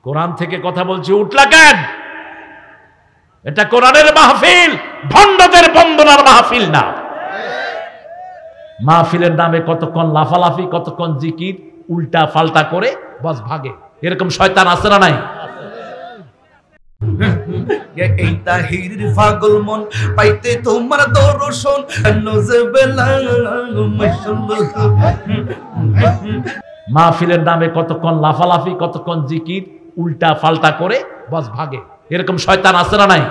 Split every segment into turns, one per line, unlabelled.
কোরআন থেকে কথা বলছি, উঠলা কেন? এটা কোরআনের মাহফিল, ভণ্ডদের বন্দনার মাহফিল না। মাহফিলের নামে কতক্ষণ লাফালাফি, কতক্ষণ জিকির, উল্টা পাল্টা করে বাস ভাগে। এরকম শয়তান আছে না নাই?
এই তাহির পাগল মন পাইতে তোমার দর্শন
মাহফিলের নামে কতক্ষণ লাফালাফি, কতক্ষণ জিকির, উল্টা পাল্টা করে বাস ভাগে। এরকম শয়তান আছে না নাই?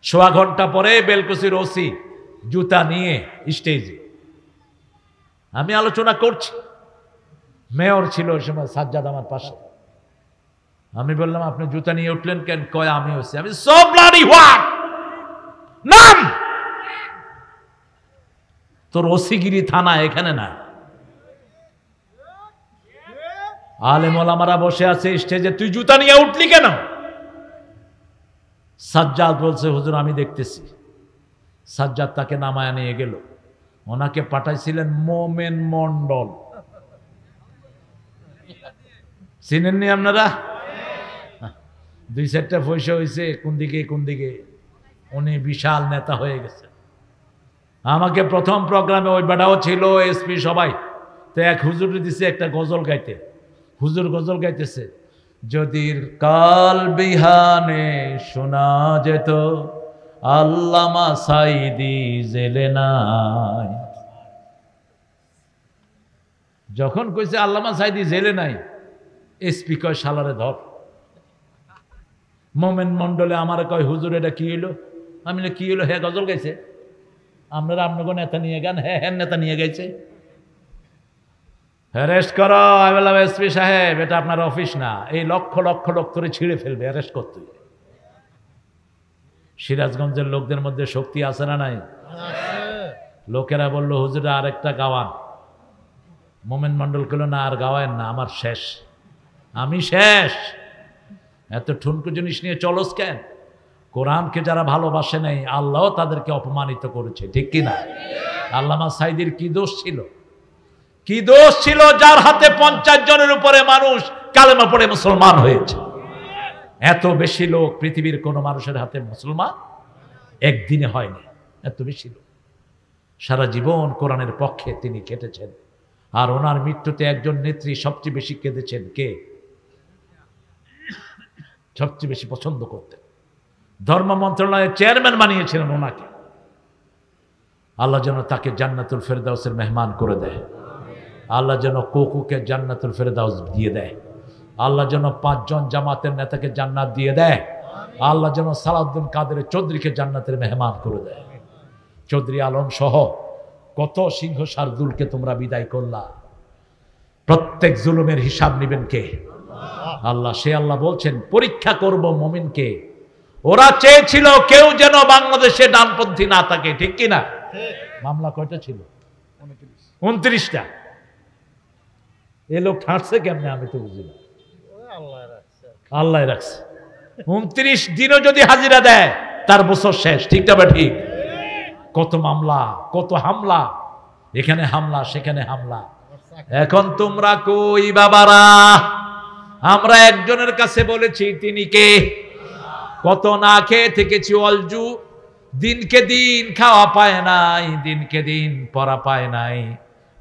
সোয়া ঘন্টা পরে বেলকুচির ওসি জুতা নিয়ে স্টেজে, আমি আলোচনা করছি, মেয়র ছিল ওই সময় সাজ্জাদ আমার পাশে। আমি বললাম আপনি জুতা নিয়ে উঠলেন কেন? কয় আমি হচ্ছি। আমি সব ব্লাডি হোয়াট নাম তোর ওসিগিরি থানা এখানে না। আলেম ওলামারা বসে আছে স্টেজে, তুই জুতা নিয়ে উঠলি কেন? সাজ্জাদ বলছে হুজুর আমি দেখতেছি। সাজ্জাদ তাকে নামায়া নিয়ে গেল। ওনাকে পাঠাইছিলেন মোমেন মন্ডল, চিনেননি আপনারা? দুই চারটা পয়সা হয়েছে কোন দিকে কোন দিকে, উনি বিশাল নেতা হয়ে গেছে। আমাকে প্রথম প্রোগ্রামে ওই বেটাও ছিল, এসপি সবাই। তো এক হুজুর দিছে একটা গজল গাইতে। হুজুর গজল গাইতেছে, যদি কাল বিহানে শোনা যেত আল্লামা সাইদি জেলে নাই। যখন কইছে আল্লামা সাইদি জেলে নাই, এসপি কয় শালারে ধর। মোমেন মন্ডলে আমার কয় হুজুর এটা কি হইলো? আমি কি হইলো? হ্যাঁ গজল গাইছে। আপনারা আপনাকে নেতা নিয়ে গান? হ্যাঁ হ্যাঁ নেতা নিয়ে গাইছে। অ্যারেস্ট করো। আমি বললাম এসপি সাহেব এটা আপনার অফিস না, এই লক্ষ লক্ষ লোক করে ছিঁড়ে ফেলবে, অ্যারেস্ট করতে। সিরাজগঞ্জের লোকদের মধ্যে শক্তি আছে না নাই? লোকেরা বলল হুজুরা আরেকটা গাওয়ান। মোমেন মন্ডল কইল না আর গাওয়ান না, আমার শেষ, আমি শেষ। এত ঠুনকো জিনিস নিয়ে চলস কেন? কোরআনকে যারা ভালোবাসে নাই আল্লাহ তাদেরকে অপমানিত করেছে, ঠিক কিনা? আল্লামা সাইদির কি দোষ ছিল? কি দোষ ছিল যার হাতে 50 জনের উপরে মানুষ কালেমা পড়ে মুসলমান হয়েছে? এত বেশি লোক পৃথিবীর কোন মানুষের হাতে মুসলমান একদিনে হয়নি, এত বেশি লোক। সারা জীবন কোরআনের পক্ষে তিনি কেটেছেন। আর ওনার মৃত্যুতে একজন নেত্রী সবচেয়ে বেশি কেঁদেছেন। কে? সবচেয়ে বেশি পছন্দ করতেন, ধর্ম মন্ত্রণালয়ের চেয়ারম্যান বানিয়েছিলেন ওনাকে। আল্লাহ যেন তাকে জান্নাতুল ফেরদাউসের মেহমান করে দেয়। আল্লাহ যেন কোকুকে জান্নাতুল ফেরদাউস দিয়ে দেয়। আল্লাহ যেন 5 জন জামাতের নেতাকে জান্নাত দিয়ে দেয়। আল্লাহ যেন সালাউদ্দিন কাদের চৌধুরীকে জান্নাতের মেহমান করে দেয়। চৌধুরী আলম সহ কত সিংহ শার্দুলকে তোমরা বিদায় করলা। প্রত্যেক জুলুমের হিসাব নেবেন কে? আল্লাহ। সে আল্লাহ বলছেন পরীক্ষা করব মুমিনকে। ওরা চেয়েছিল কেউ যেন বাংলাদেশে ডানপন্থী না থাকে, ঠিক কিনা? মামলা কয়টা ছিল? 29টা। এ লোক ঠাঁটছে কেমনে আমি তো বুঝি না। আল্লাহ রাখছে। 29 দিনও যদি হাজিরা দেয় তার বছর শেষ, ঠিক না? ঠিক। কত মামলা, কত হামলা, এখানে হামলা সেখানে হামলা। এখন তোমরা কই বাবারা? আমরা একজনের কাছে বলেছি, তিনি কে? কত না খেয়ে থেকেছি অলজু, দিনকে দিন খাওয়া পায় নাই, দিনকে দিন পড়া পায় নাই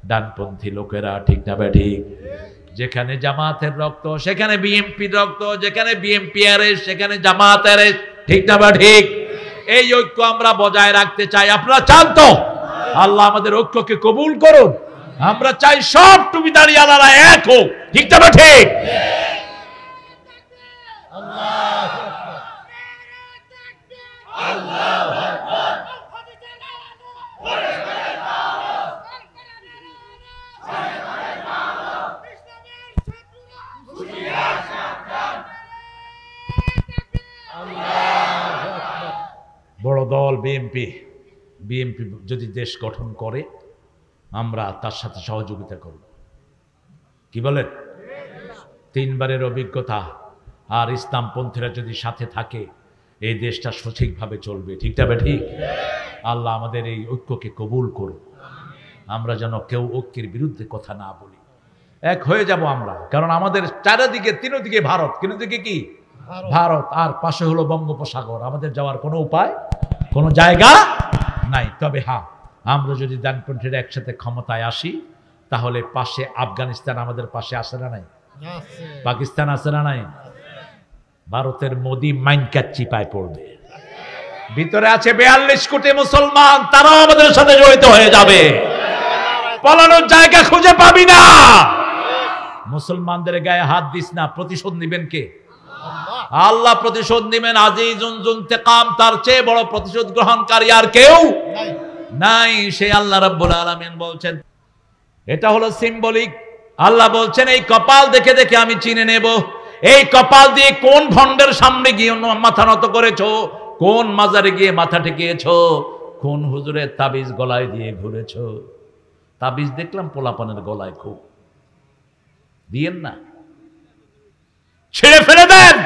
ডানপন্থী লোকেরা, ঠিক না ঠিক? যেখানে জামাতের রক্ত সেখানে বিএমপির রক্ত, যেখানে বিএমপি অ্যারেস্ট সেখানে জামাত অ্যারেস্ট, ঠিক না ঠিক? এই ঐক্য আমরা বজায় রাখতে চাই। আপনারা চান তো? আল্লাহ আমাদের ঐক্যকে কবুল করুন। আমরা চাই সব টুপিদারি আলাদা এক হোক, ঠিক না ঠিক? বড় দল বিএমপি, বিএমপি যদি দেশ গঠন করে আমরা তার সাথে সহযোগিতা করব। কি বলেন? 3 বারের অভিজ্ঞতা আর ইসলামপন্থীরা যদি সাথে থাকে এই দেশটা সঠিকভাবে চলবে, ঠিক না ঠিক? আল্লাহ আমাদের এই ঐক্যকে কবুল করুন। আমরা যেন কেউ ঐক্যের বিরুদ্ধে কথা না বলি। এক হয়ে যাব আমরা, কারণ আমাদের চারিদিকে তিনদিকে ভারত, তিনদিকে কি ভারত, আর পাশে হলো বঙ্গোপসাগর। আমাদের যাওয়ার কোনো উপায়, কোনো জায়গা নাই। তবে হ্যাঁ, আমরা যদি ডানপন্থীরা একসাথে ক্ষমতায় আসি, তাহলে পাশে আফগানিস্তান আমাদের পাশে আসে না নাই, পাকিস্তান আসে না নাই, ভারতের মোদি মাইনকাচ্চি পায় পড়বে। ভিতরে আছে 42 কোটি মুসলমান, তারাও আমাদের সাথে জড়িত হয়ে যাবে। পালানোর জায়গা খুঁজে পাবি না। মুসলমানদের গায়ে হাত দিস না, প্রতিশোধ নিবেন কে? আল্লাহ প্রতিশোধ নিবেন। আজিজুন যুনতিকাম, তার চেয়ে বড় প্রতিশোধ গ্রহণকারী আর কেউ নাই। সে আল্লাহ রাব্বুল আলামিন বলছেন, এটা হলো সিম্বলিক। আল্লাহ বলছেন এই কপাল দেখে দেখে আমি চিনে নেব। এই কপাল দিয়ে কোন ভণ্ডের সামনে গিয়ে মাথা নত করেছো, কোন মাজারে গিয়ে মাথা ঠেকিয়েছো, কোন হুজুরের তাবিজ গলায় দিয়ে ঘুরেছো। তাবিজ দেখলাম পোলাপানের গলায়, খুব দিয়েন না, ছেড়ে ফেলে দেন।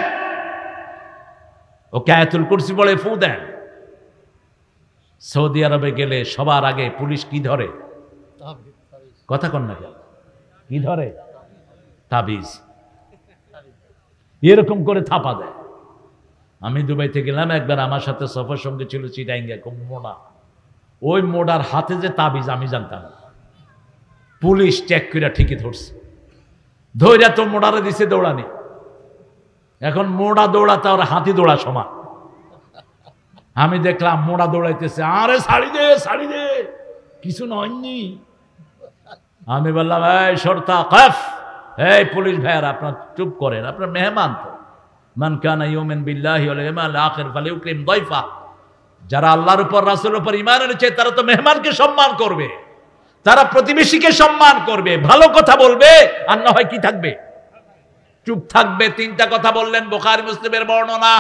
ওকে আয়াতুল কুরসি বলে ফু দেন। সৌদি আরবে গেলে সবার আগে পুলিশ কি ধরে? কথা কন না কেন? কি ধরে? তাবিজ। এরকম করে থাপা দেয়। আমি দুবাইতে গেলাম একবার, আমার সাথে সফর সঙ্গে ছিল চিটাইঙ্গা, খুব মোড়া। ওই মোড়ার হাতে যে তাবিজ আমি জানতাম না। পুলিশ চেক করে ঠিকই ধরছে, ধৈর্য তো মোড়ারে দিছে দৌড়ানি। এখন মোড়া দৌড়াতে আর হাতি দৌড়া সমান। আমি দেখলাম মোড়া দৌড়াইতেছে, আরে ছাড়ি দে ছাড়ি দে, কিছু নয়নি। আমি বললাম এই শর্তা কফ, এই পুলিশ ভাইয়ার আপনার চুপ করেন, আপনার মেহমান তো। মান কানা ইউমিন বিল্লাহি ওয়াল ইয়াউমিল আখির ফালিউকরিম দাইফা। যারা আল্লাহর উপর রাসূলের উপর ঈমান এনেছে তারা তো মেহমানকে সম্মান করবে, তারা প্রতিবেশীকে সম্মান করবে, ভালো কথা বলবে, আর না হয় কি থাকবে? চুপ থাকবে। তিনটা কথা বললেন, বুখারী মুসলিমের বর্ণনা।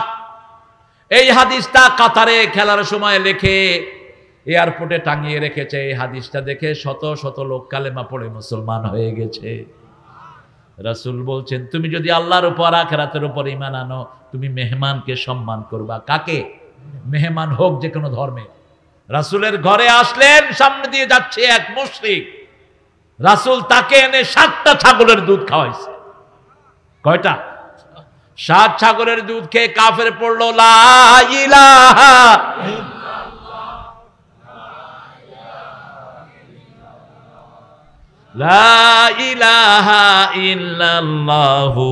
এই হাদিসটা কাতারে খেলার সময় লেখে এয়ারপোর্টে টাঙিয়ে রেখেছে। এই হাদিসটা দেখে শত শত লোক কালেমা পড়ে মুসলমান হয়ে গেছে। রাসূল বলছেন, তুমি যদি আল্লাহর উপর আখিরাতের উপর ঈমান আনো, তুমি মেহমানকে সম্মান করবা। কাকে? মেহমান হোক যে কোনো ধর্মে। রাসূলের ঘরে আসলেন, সামনে দিয়ে যাচ্ছে এক মুশরিক, রাসূল তাকে এনে 7টা ছাগলের দুধ খাওয়াইছে। কয়টা? 7 ছাগলের দুধ খেয়ে কাফের পড়লো লা ইলাহা লা ইলাহা ইল্লাল্লাহু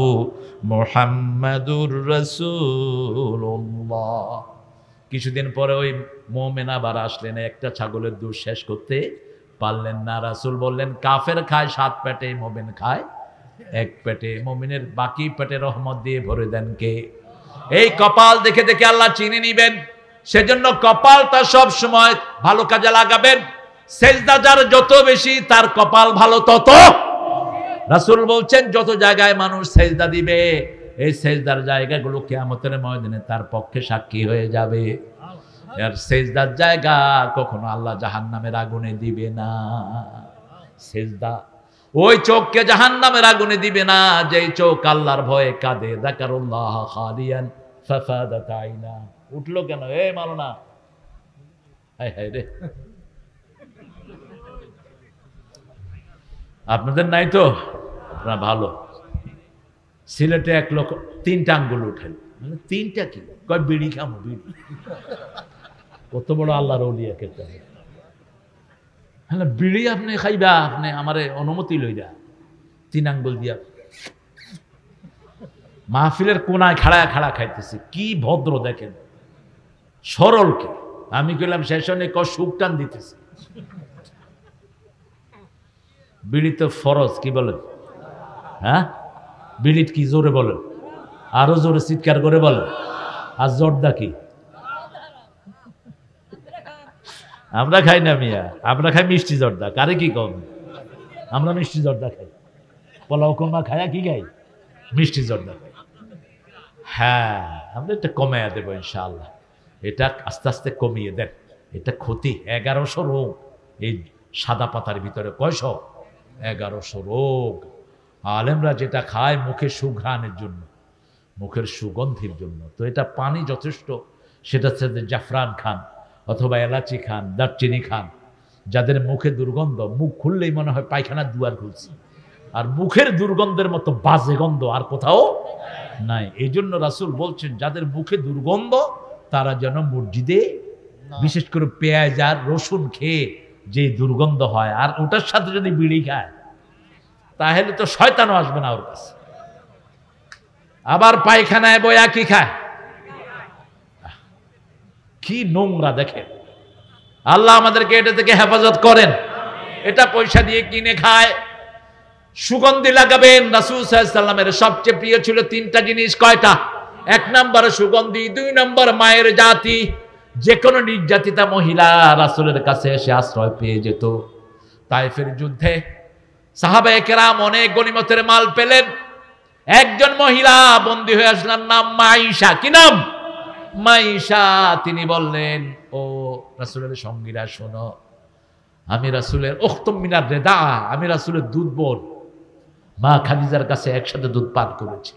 মুহাম্মাদুর রাসূলুল্লাহ। কিছুদিন পরে ওই মুমিন আবার আসলেন, একটা ছাগলের দুধ শেষ করতে পারলেন না। রাসূল বললেন, কাফের খায় 7 পেটে, মুমিন খায় 1 পেটে। মুমিনের বাকি পেটে রহমত দিয়ে ভরে দেন কে? এই কপাল দেখে দেখে আল্লাহ চিনে নিবেন। সেজন্য কপালটা সব সময় ভালো কাজে লাগাবেন। সেজদা যার যত বেশি, তার কপাল ভালো তত। রাসূল বলছেন, যত জায়গায় মানুষ সেজদা দিবে, এই সেজদার জায়গাগুলো কিয়ামতের ময়দানে তার পক্ষে সাক্ষী হয়ে যাবে। আর সেজদার জায়গা কখনো আল্লাহ জাহান্নামের আগুনে দিবে না। সেজদা ওই চোখকে জাহান্নামের আগুনে দিবে না যেই চোখ আল্লাহর ভয়ে কাঁদে। যাকারুল্লাহ খালিয়ান ফাফাদাত আইনা। উঠলো কেন? এই মালনা, হায় হায় রে, আপনাদের নাই তো? আপনারা ভালো। সিলেটে এক লোক 3টা আঙ্গুল উঠেন। 3টা কি? কয় বিড়ি খামো, বিড়ি। কত বড় আল্লাহর ওলিয়া খেতে। হ্যাঁ, বিড়ি আপনি খাইবা? আপনি আমারে অনুমতি লইরা 3 আঙ্গুল দিয়া মাহফিলের কোনায় খাড়া খাড়া খাইতেছে। কি ভদ্র দেখেন, সরল কে। আমি কইলাম শেষনে সুখ টান দিতেছে। বিড়ি তো ফরজ, কি বলেন? হ্যাঁ, বিড়িট কি জোরে বলেন, আরো জোরে চিৎকার করে বলেন। আর জর্দা কি? আমরা খাই না মিয়া, আমরা খাই মিষ্টি জর্দা। কারে কি কম? আমরা মিষ্টি জর্দা খাই। পোলাও কোরমা খায়া কি খাই? মিষ্টি জর্দা খাই। হ্যাঁ, আমরা এটা কমাইয়া দেবো ইনশাআল্লাহ। এটা আস্তে আস্তে কমিয়ে দেন। এটা ক্ষতি। 1100 রোগ এই সাদা পাতার ভিতরে। কয়শো? 1100 রোগ। আলেমরা যেটা খায় মুখে সুঘ্রাণের জন্য, মুখের সুগন্ধির জন্য। তো এটা পানি যথেষ্ট। সেটা হচ্ছে জাফরান খান অথবা এলাচি খান, দারচিনি খান। যাদের মুখে দুর্গন্ধ, মুখ খুললেই মনে হয় পায়খানার দুয়ার খুলছে, আর মুখের দুর্গন্ধের মতো বাজে গন্ধ আর কোথাও নাই। এই জন্য রাসূল বলছেন যাদের মুখে দুর্গন্ধ তারা যেন মসজিদে, বিশেষ করে পেঁয়াজ আর রসুন খেয়ে যে দুর্গন্ধ হয়, আর ওটার সাথে যদি বিড়ি খায় তাহলে তো শয়তানও আসবে না ওর কাছে। আবার পায়খানায় বয়া কি খায়, কি নোংরা দেখেন। আল্লাহ আমাদেরকে এটা থেকে হেফাজত করেন। এটা পয়সা দিয়ে কিনে খায়। সুগন্ধি লাগাবেন। রাসূল সাল্লাল্লাহু আলাইহি ওয়াসাল্লামের সবচেয়ে প্রিয় ছিল তিনটা জিনিস। কয়টা? 1 নম্বর সুগন্ধি, 2 নম্বর মায়ের জাতি। যে কোনো নির্যাতিতা মহিলা রাসূলের কাছে এসে আশ্রয় পেয়ে যেত। তায়েফের যুদ্ধে সাহাবায়ে কেরাম অনেক গনিমতের মাল পেলেন। একজন মহিলা বন্দী হয়ে আসলেন, নাম মাইশা। কি নাম? মাইশা। তিনি বললেন, ও রাসূলের সঙ্গীরা শোনো, আমি রাসূলের উখতুম মিনার রেদা, আমি রাসূলের দুধ বোন মা খাদিজার কাছে একসাথে দুধ পান করেছি।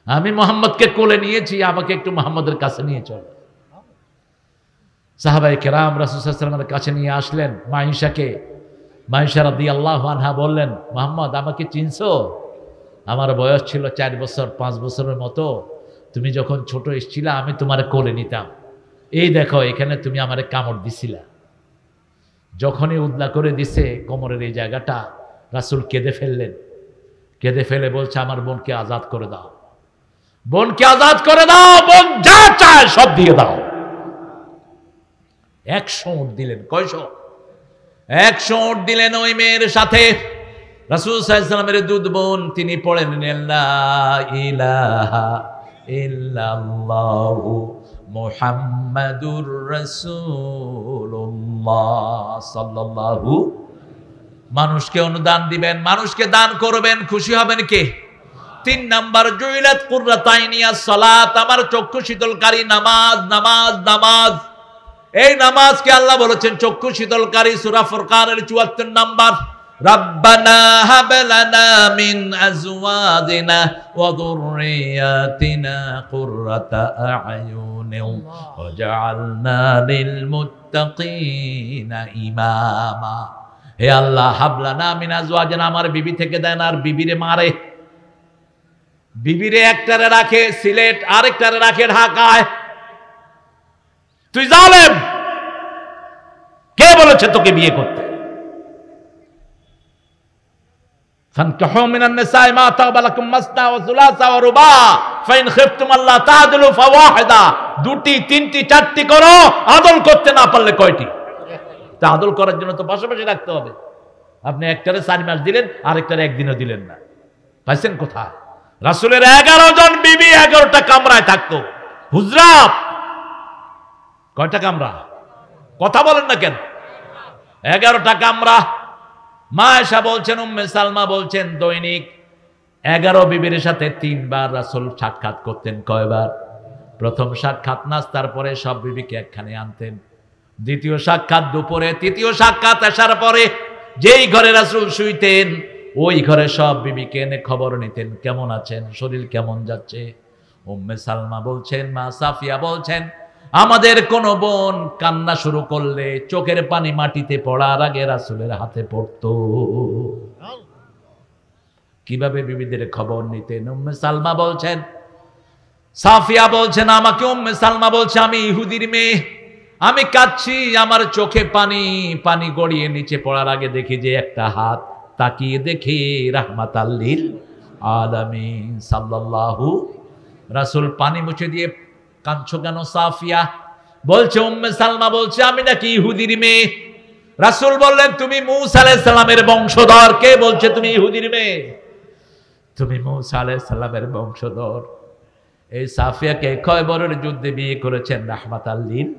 আমি মুহাম্মদকে কোলে নিয়েছি, আমাকে একটু মুহাম্মদের কাছে নিয়ে চলো। সাহাবায়ে কেরাম রাসূল সাল্লাল্লাহু আলাইহি ওয়াসাল্লামের কাছে নিয়ে আসলেন মাইশাকে। মাইশা রাদিয়াল্লাহু আনহা বললেন, মুহাম্মদ আমাকে চিনছো? আমার বয়স ছিল 4 বছর 5 বছরের মতো। তুমি যখন ছোট এসেছিলে আমি তোমার কোলে নিতাম। এই দেখো এখানে তুমি আমারে কামড় দিছিলা। যখনই উদলা করে দিছে কোমরের এই জায়গাটা, রাসূল কেঁদে ফেললেন। কেঁদে ফেলে বলছে, আমার বোনকে আজাদ করে দাও, বোনকে আজাদ করে দাও, বোন যা চায় সব দিয়ে দাও। 100 উট দিলেন। কয়শো? 100 উট দিলেন ওই মেয়ের সাথে। রাসূল সাল্লাল্লাহু আলাইহি ওয়াসাল্লামের দুধ বোন তিনি পড়েন, লা ইলাহা ইল্লাল্লাহু মুহাম্মাদুর রাসূলুল্লাহ সাল্লাল্লাহু। মানুষকে অনুদান দিবেন, মানুষকে দান করবেন, খুশি হবেন কে? 3 নাম্বার, জুইলাত কুররাতু আইনিয়াস সালাত, আমার চক্ষু শীতলকারী নামাজ, নামাজ, নামাজ। এই নামাজকে আল্লাহ বলেছেন চক্ষু শীতলকারী। সূরা ফুরকানের 74 নাম্বার, রাব্বানা হাব লানা মিন আজওয়াজিনা ওয়া যুররিয়াতিনা কুররাতা আ'য়ুনিন ওয়াজআলনা লিল মুত্তাকিনা ইমামা। হে আল্লাহ, হাবলানা মিন আজওয়াজিনা, আমার বিবি থেকে দেন। আর বিবিরে মারে, বিবিরে একটারে রাখে সিলেট, আরেকটারে রাখে ঢাকায়। তুই জালেম, কে বলেছে তোকে বিয়ে করতে? ফানকিহু মিনান নিসাই মা তাবা লাকুম মাসনা ওয়া সুলাসা ওয়া রুবা ফাইন খিফতুম আল্লা তা'দিলু ফাওয়াহিদা। 2টি 3টি 4টি করো। আদল করতে না পারলে কয়টি? তা আদল করার জন্য তো পাশাপাশি রাখতে হবে। আপনি একটারে 4 মাস দিলেন, আরেকটারে একদিনও দিলেন না। পাইছেন কোথায়? রাসূলের 11 জন বিবি 11টা কামরায় থাকতো। হুজরা কয়টা কামরা? কথা বলেন না কেন? 11টা কামরা। মা আয়েশা বলছেন, উম্মে সালমা বলছেন, দৈনিক 11 বিবির সাথে 3 বার রাসূল সাক্ষাৎ করতেন। কয়বার? প্রথম সাক্ষাৎ নাস্তার পরে সব বিবিকে একখানে আনতেন, দ্বিতীয় সাক্ষাৎ দুপুরে, তৃতীয় সাক্ষাৎ আসার পরে। যেই ঘরে রাসূল শুইতেন ওই ঘরে সব বিবিকে এনে খবর নিতেন, কেমন আছেন, শরীর কেমন যাচ্ছে। উম্মে সালমা বলছেন, মা সাফিয়া বলছেন, আমাদের কোন বোন কান্না শুরু করলে চোখের পানি মাটিতে পড়ার আগে রাসূলের হাতে পড়তো। কিভাবে বিবিদের খবর নিতেন? উম্মে সালমা বলছেন, সাফিয়া বলছেন, আমাকে উম্মে সালমা বলছে, আমি ইহুদির মেয়ে, আমি কাঁদছি, আমার চোখে পানি পানি গড়িয়ে নিচে পড়ার আগে দেখি যে একটা হাত, তাকিয়ে দেখি রাহমাতাল লিল আলামিন সাল্লাল্লাহু। রাসূল পানি মুছে দিয়ে, কাঁদছো কেন সাফিয়া? বলছে উম্মে সালমা বলছে, আমি নাকি ইহুদির মেয়ে। রাসূল বললেন, তুমি মূসা আলাইহিস সালামের বংশধর। কে বলছে তুমি ইহুদির মেয়ে? তুমি মূসা আলাইহিস সালামের বংশধর। এই সাফিয়াকে খয়বরের যুদ্ধে বিয়ে করেছেন রাহমাতাল লিল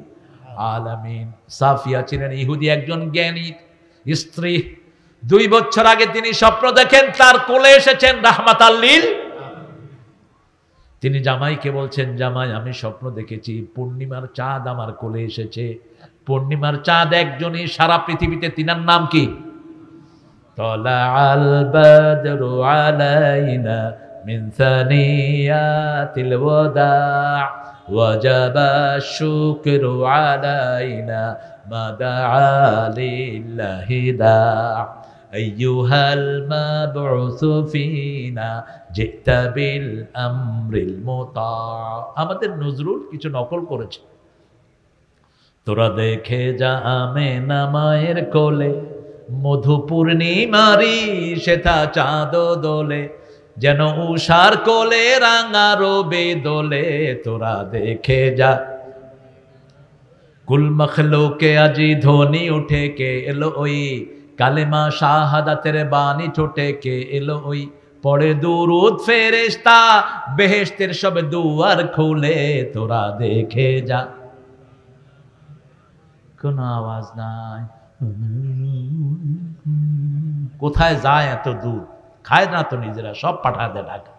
আলামিন। সাফিয়া ছিলেন ইহুদি একজন জ্ঞানী স্ত্রী। 2 বছর আগে তিনি স্বপ্ন দেখেন তার কোলে এসেছেন রাহমাতাল লিল। তিনি জামাইকে বলছেন, জামাই আমি স্বপ্ন দেখেছি পূর্ণিমার চাঁদ আমার কোলে এসেছে। পূর্ণিমার চাঁদ একজনই সারা পৃথিবীতে, তিনার নাম কি? তালাআল বাদরু আলাইনা মিন সানিয়াতিল ওয়াদা ওয়াজাবা শুকরু আলাইনা মা দাআ লিল্লাহি দা। আইয়ুহাল মাবউসু ফিনা জিতা বিল আমরিল মুতা। আমাদের নজরুল কিছু নকল করেছে। তোরা দেখে যা আমেনা মায়ের কোলে, মধু পূর্ণিমারি সেথা চাঁদ দোলে, যেন উষার কোলে রাঙা রবে দোলে। তোরা দেখে যা কুল মখলুকে আজি ধ্বনি উঠে, কে এলো ওই কালেমা শাহাদাতের বাণী ঠোঁটে, কে এলো ওই পড়ে দুরুদ ফেরেশতা, বেহেশতের সব দুয়ার খুলে। তোরা দেখে যা। কোনো আওয়াজ নাই। কোথায় যায় এত দুধ? খায় না তো নিজেরা, সব পাঠা দেয় ঢাকা।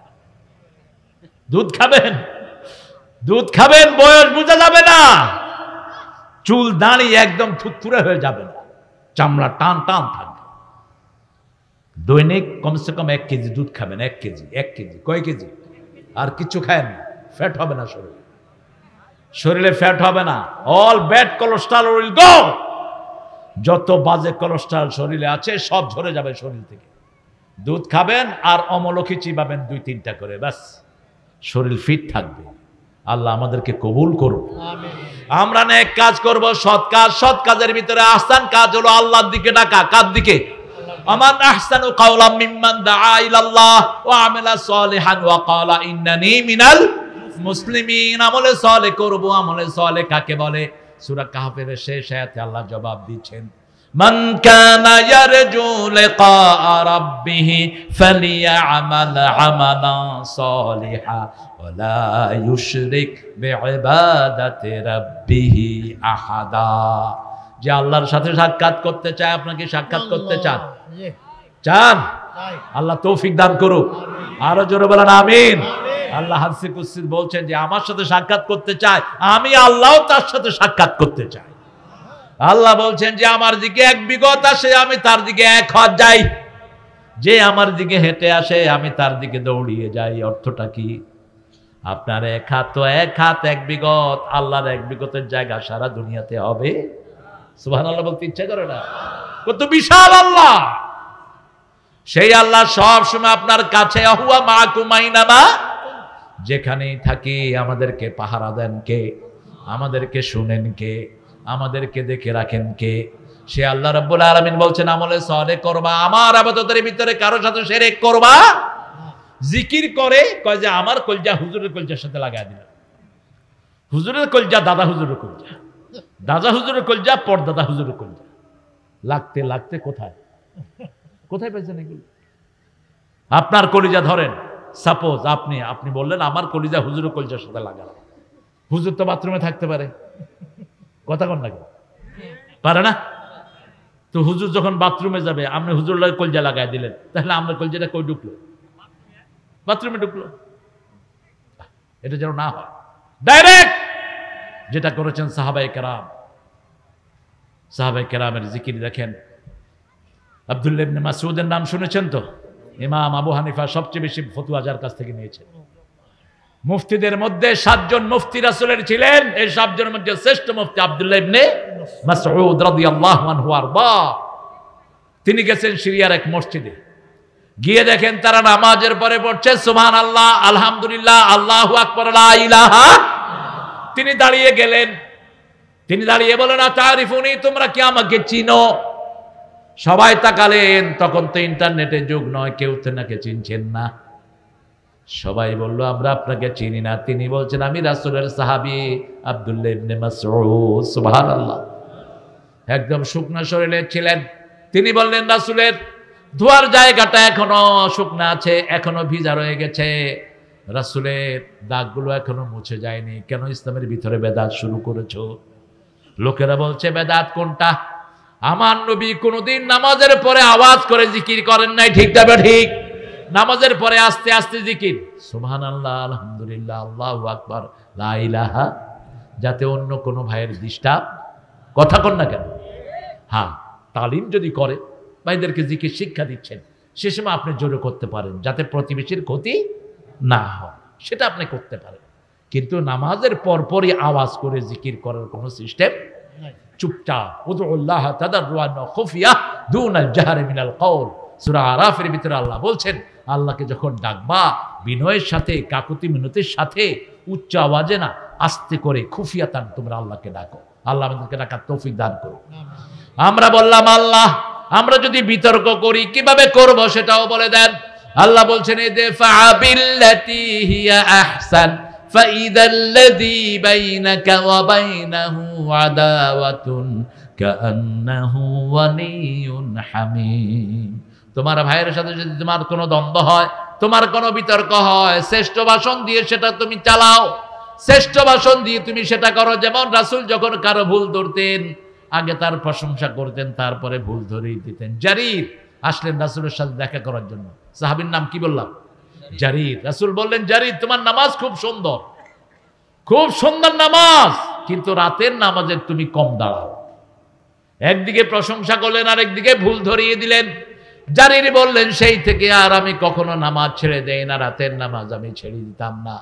দুধ খাবেন, দুধ খাবেন, বয়স বোঝা যাবে না, চুল দাঁড়ি একদম থুরথুরে হয়ে যাবে না, চামড়া টান টান থাকবে। দৈনিক কমসে কম 1 কেজি দুধ খাবেন। 1 কেজি, 1 কেজি, কয় কেজি? আর কিছু খায়েন না, ফ্যাট হবে না শরীরে, শরীরে ফ্যাট হবে না। All bad cholesterol will go. যত বাজে কোলেস্ট্রল শরীরে আছে সব ঝরে যাবে শরীর থেকে। দুধ খাবেন আর অমলকি চিবাবেন 2-3টা করে, ব্যাস শরীর ফিট থাকবে। আল্লাহ আমাদেরকে কবুল করুন। আমরা নেক কাজ করব, সৎ কাজ। সৎ কাজের ভিতরে আহসান কাজ হলো আল্লাহর দিকে ডাকা। কার দিকে? আমান আহসানু কাওলাম মিম্মান দাআ ইলাল্লাহ ওয়া আমিলা সালিহান ওয়া ক্বালা ইন্নানি মিনাল মুসলিমিন। আমলে সালেহ করব। আমলে সালেহ কাকে বলে? সূরা কাহফের শেষ আয়াতে আল্লাহ জবাব দিচ্ছেন, মান কানা ইয়ারজু লিকা রাব্বিহ ফালিয়ামাল আমালান সালিহা ওয়া লা ইউশরিক বিইবাদাতি রাব্বিহ আহাদা। যে আল্লাহর সাথে সাক্ষাৎ করতে চায়, আপনাকে সাক্ষাৎ করতে চান? চান? আল্লাহ তৌফিক দান করুক। আরো জোরে বলেন আমিন। আল্লাহ হাদিসে কুদসি বলছেন যে আমার সাথে সাক্ষাৎ করতে চায়, আমি আল্লাহও তার সাথে সাক্ষাৎ করতে চাই। আল্লাহ বলছেন যে আমার দিকে 1 বিগত আসে, আমি তার দিকে 1 হাত যাই। যে আমার দিকে হেঁটে আসে, আমি তার দিকে দৌড়িয়ে যাই। অর্থটা কি? আপনার 1 হাত তো 1 হাত, 1 বিগত। আল্লাহর 1 বিগতের জায়গা সারা দুনিয়াতে হবে। সুবহানাল্লাহ বলতে ইচ্ছা করে না? কত বিশাল আল্লাহ! সেই আল্লাহ সব সময় আপনার কাছে। আহুয়া মাকুম আইনামা, যেখানেই থাকি আমাদেরকে পাহারা দেন কে? আমাদেরকে শুনেন কে? আমাদেরকে দেখে রাখেন কে? সে আল্লাহ রাব্বুল আলামিন বলছেন আমলে সালেহ করবা, আমার ইবাদতের ভিতরে কারো সাথে শিরক করবা। জিকির করে কয় যে আমার কলজা হুজুরের কলজার সাথে লাগায় দিলাম। হুজুরের কলজা দাদা হুজুরের কলজা, দাদা হুজুরের কলজা পরদাদা হুজুরের কলজা। লাগতে লাগতে কোথায় কোথায় পেয়েছেন এগুলো? আপনার কলিজা ধরেন, সাপোজ আপনি বললেন আমার কলিজা হুজুরের কলজার সাথে লাগালাম। হুজুর তো বাথরুমে থাকতে পারে, কথা কন না কেন? পারে না তো? হুজুর যখন বাথরুমে যাবে, আপনি হুজুর কলজা লাগাই দিলেন, তাহলে আপনার কলজাটা কই ঢুকলো? বাথরুমে ঢুকলো। এটা যেন না হয়। ডাইরেক্ট যেটা করেছেন সাহাবায়ে কেরাম। সাহাবায়ে কেরামের জিকির দেখেন। আব্দুল্লাহ ইবনে মাসউদের নাম শুনেছেন তো? ইমাম আবু হানিফা সবচেয়ে বেশি ফতোয়া যার কাছ থেকে নিয়েছেন। মুফতিদের মধ্যে 7 জন মুফতি রাসূলের ছিলেন। এই 7 জনের মধ্যে শ্রেষ্ঠ মুফতি আব্দুল্লাহ ইবনে মাসউদ রাদিয়াল্লাহু আনহু আরবা। তিনি গেছেন সিরিয়ার এক মসজিদে, গিয়ে দেখেন তারা নামাজের পরে পড়ছে সুবহানাল্লাহ, আলহামদুলিল্লাহ, আল্লাহু আকবার, লা ইলাহা। তিনি দাঁড়িয়ে গেলেন। তিনি দাঁড়িয়ে বলেন, আতারিফুনি, তোমরা কি আমাকে চিনো? সবাই তাকালেন। তখন তো ইন্টারনেটের যুগ নয়, কেউ তো নাকি চিনছেন না। সবাই বলল আমরা আপনাকে চিনি না। তিনি বলছেন আমি রাসূলের সাহাবী আব্দুল্লাহ ইবনে মাসউদ। সুবহানাল্লাহ। একদম শুকনো শরীরে ছিলেন। তিনি বললেন রাসূলের ধোয়ার জায়গাটা এখনো শুকনো আছে, এখনো ভিজা রয়ে গেছে। রাসূলের দাগগুলো এখনো মুছে যায়নি। কেন ইসলামের ভিতরে বেদাত শুরু করেছো? লোকেরা বলছে বেদাত কোনটা? আমার নবী কোনদিন নামাজের পরে আওয়াজ করে জিকির করেন নাই, ঠিক না ঠিক? নামাজের পরে আস্তে আস্তে জিকির, সুবহানাল্লাহ, আলহামদুলিল্লাহ, আল্লাহু আকবার, লা ইলাহা, যাতে অন্য কোনো ভাইয়ের ডিস্টার্ব, কথা কন না কেন? হ্যাঁ, তালিম যদি করে, ভাইদেরকে জিকির শিক্ষা দিচ্ছেন, সে সময় আপনি জোরে করতে পারেন যাতে প্রতিবেশীর ক্ষতি না হয়, সেটা আপনি করতে পারেন। কিন্তু নামাজের পরপরই আওয়াজ করে জিকির করার কোনো সিস্টেম, চুপচাপ উদুল্লাহ তাদাররুআন ওয়া খুফিয়া দুনাল জাহরি মিনাল কওল। সূরা আরাফের ভিতরে আল্লাহ বলছেন, আল্লাহকে যখন ডাকবা বিনয়ের সাথে, কাকুতি মিনতির সাথে, উচ্চ আওয়াজে না, আস্তে করে খুফিয়াতান তোমরা আল্লাহকে ডাকো। আল্লাহ আমাদেরকে ডাকার তৌফিক দান করুন। আমরা বললাম আল্লাহ, আমরা যদি বিতর্ক করি কিভাবে করব সেটাও বলে দেন। আল্লাহ বলছেন, ইদফা বিল্লাতি হিয়া আহসান ফাইদাল্লাযী বাইনাকা ওয়া বাইনাহু আদাওয়াতুন কাআন্নাহু ওয়ালিয়্যুন হামীম। তোমার ভাইয়ের সাথে যদি তোমার কোনো দ্বন্দ্ব হয়, তোমার কোনো বিতর্ক হয়, শ্রেষ্ঠ ভাষণ দিয়ে সেটা তুমি চালাও, শ্রেষ্ঠ ভাষণ দিয়ে তুমি সেটা করো। যেমন রাসূল যখন কারো ভুল ধরতেন, আগে তার প্রশংসা করতেন, তারপরে ভুল ধরেই দিতেন। জারির আসলেন রাসূলের সাথে দেখা করার জন্য। সাহাবীর নাম কি বললাম? জারির। রাসূল বললেন, জারির তোমার নামাজ খুব সুন্দর, খুব সুন্দর নামাজ, কিন্তু রাতের নামাজে তুমি কম দাঁড়াও। একদিকে প্রশংসা করলেন, আর একদিকে ভুল ধরিয়ে দিলেন। জারির বললেন, সেই থেকে আর আমি কখনো নামাজ ছেড়ে দেই না, রাতের নামাজ আমি ছেড়ে দিতাম না।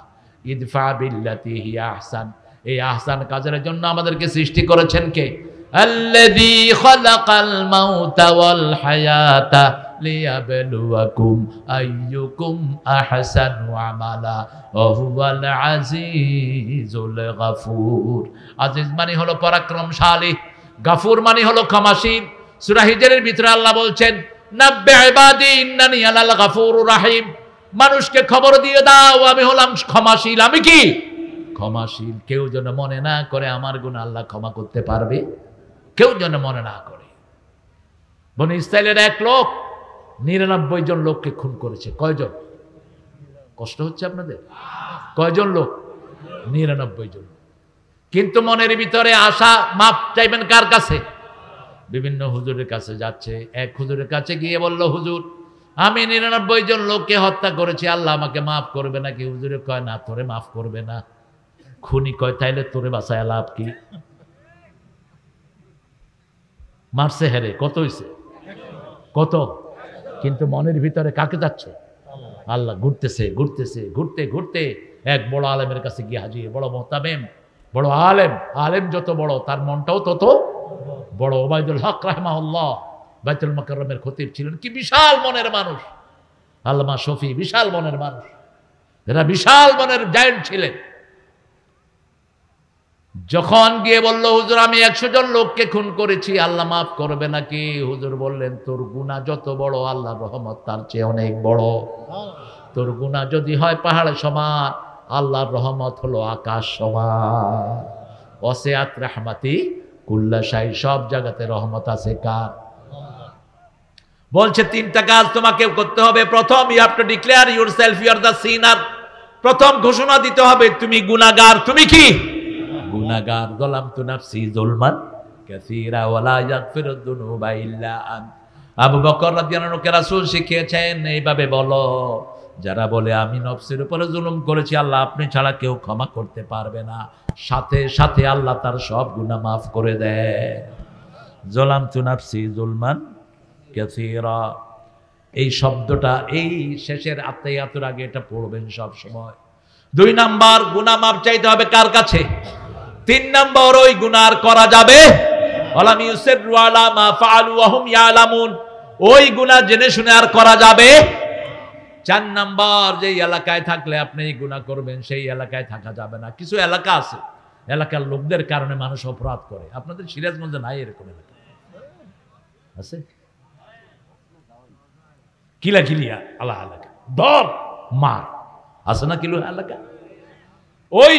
ইদফা বিল্লাতি হিয়া আহসান, এই আহসান কাজের জন্য আমাদেরকে সৃষ্টি করেছেন কে? আল্লাযী খালাকাল মাউতা ওয়াল হায়াতা লিয়াবলুয়াকুম আইয়ুকুম আহসানু আমালা ওয়া হুয়াল আজিজুল গাফুর। আজিজ মানে হলো পরাক্রমশালী, গাফুর মানে হলো ক্ষমাশীল। সূরা হিজরের ভিতরে আল্লাহ বলছেন, নাব্বি ইবাদি ইন্নানি আনাল গাফুরুর রাহিম, মানুষকে খবর দিয়ে দাও আমি হলাম ক্ষমাশীল। আমি কি? ক্ষমাশীল। কেউ যেন মনে না করে আমার গুনাহ আল্লাহ ক্ষমা করতে পারবে, কেউ যেন মনে না করে। বনি ইসরাইলের এক লোক 99 জন লোককে খুন করেছে। কয়জন? কষ্ট হচ্ছে আপনাদের? কয়জন লোক? 99 জন। কিন্তু মনের ভিতরে আশা, মাপ চাইবেন কার কাছে? বিভিন্ন হুজুরের কাছে যাচ্ছে। এক হুজুরের কাছে গিয়ে বলল, হুজুর আমি 99 জন লোককে হত্যা করেছি, আল্লাহ আমাকে মাফ করবে নাকি? হুজুরে কয়, না তোরে মাফ করবে না। খুনি কয়, তাইলে তোরে বাঁচায় লাভ কি? মারছে হেরে, কত হইছে? কত? কিন্তু মনের ভিতরে কাকে যাচ্ছে? আল্লাহ। ঘুরতেছে ঘুরতেছে, ঘুরতে ঘুরতে এক বড় আলেমের কাছে গিয়ে হাজির। বড় মুহতামিম, বড় আলেম। আলেম যত বড় তার মনটাও তত বড়। ওবায়দুল হক রাহিমাহুল্লাহ বাইতুল মুকাররমের খতিব ছিলেন। কি বিশাল মনের মানুষ! আল্লামা শফি বিশাল মনের মানুষ, এরা বিশাল মনের জায়েন্ট ছিলেন। যখন গিয়ে বলল, হুজুর আমি 100 জন লোককে খুন করেছি, আল্লাহ মাফ করবে নাকি? হুজুর বললেন, তোর গুনাহ যত বড়, আল্লাহর রহমত তার চেয়ে অনেক বড়। তোর গুনাহ যদি হয় পাহাড়ের সমান, আল্লাহর রহমত হলো আকাশ সমান। ওয়াসিআত রাহমাতি কুল্লা শাই, সব জায়গাতে রহমত আছে কার? বলছে 3টা কাজ তোমাকে করতে হবে। প্রথম, you have to declare yourself you are the sinner. প্রথম ঘোষণা দিতে হবে তুমি গুনাহগার। তুমি কি? গুনাহগার। যালামতু নাফসি যুলমান কাসীরা ওয়ালা ইয়াগফিরুদ যুনুবা ইল্লা আন। আবু বকর রাদিয়াল্লাহু আনহু কে রাসূল শিখিয়েছেন, এইভাবে বলো, যারা বলে আমি নফসের উপরে জুলুম করেছি, আল্লাহ আপনি ছাড়া কেউ ক্ষমা করতে পারবে না, সাথে সাথে আল্লাহ তার সব গুনাহ মাফ করে দেয়। যালামতু নাফসি যুলমান কাসীরা, এই শব্দটা এই শেষের আত্মায়াতুর আগে এটা পড়বেন সব সময়। 2 নাম্বার, গুনাহ মাফ চাইতে হবে কার কাছে? 3 নাম্বার, ওই গুনাহ আর করা যাবে ওয়ালাম ইউসিরু আলা মা ফাআলু ওয়া হুম ইয়ালামুন, ওই গুনাহ জেনে শুনে আর করা যাবে। 4 নাম্বার, যেই এলাকায় থাকলে আপনি এই গুনাহ করবেন সেই এলাকায় থাকা যাবে না। কিছু এলাকা আছে, এলাকার লোকদের কারণে মানুষ অপরাধ করে। আপনাদের সিরাজগঞ্জে নাই এরকম এলাকা? আছে? কিলা কিলিয়া আলা এলাকা, ধর মার, আছে না কিলো এলাকা? ওই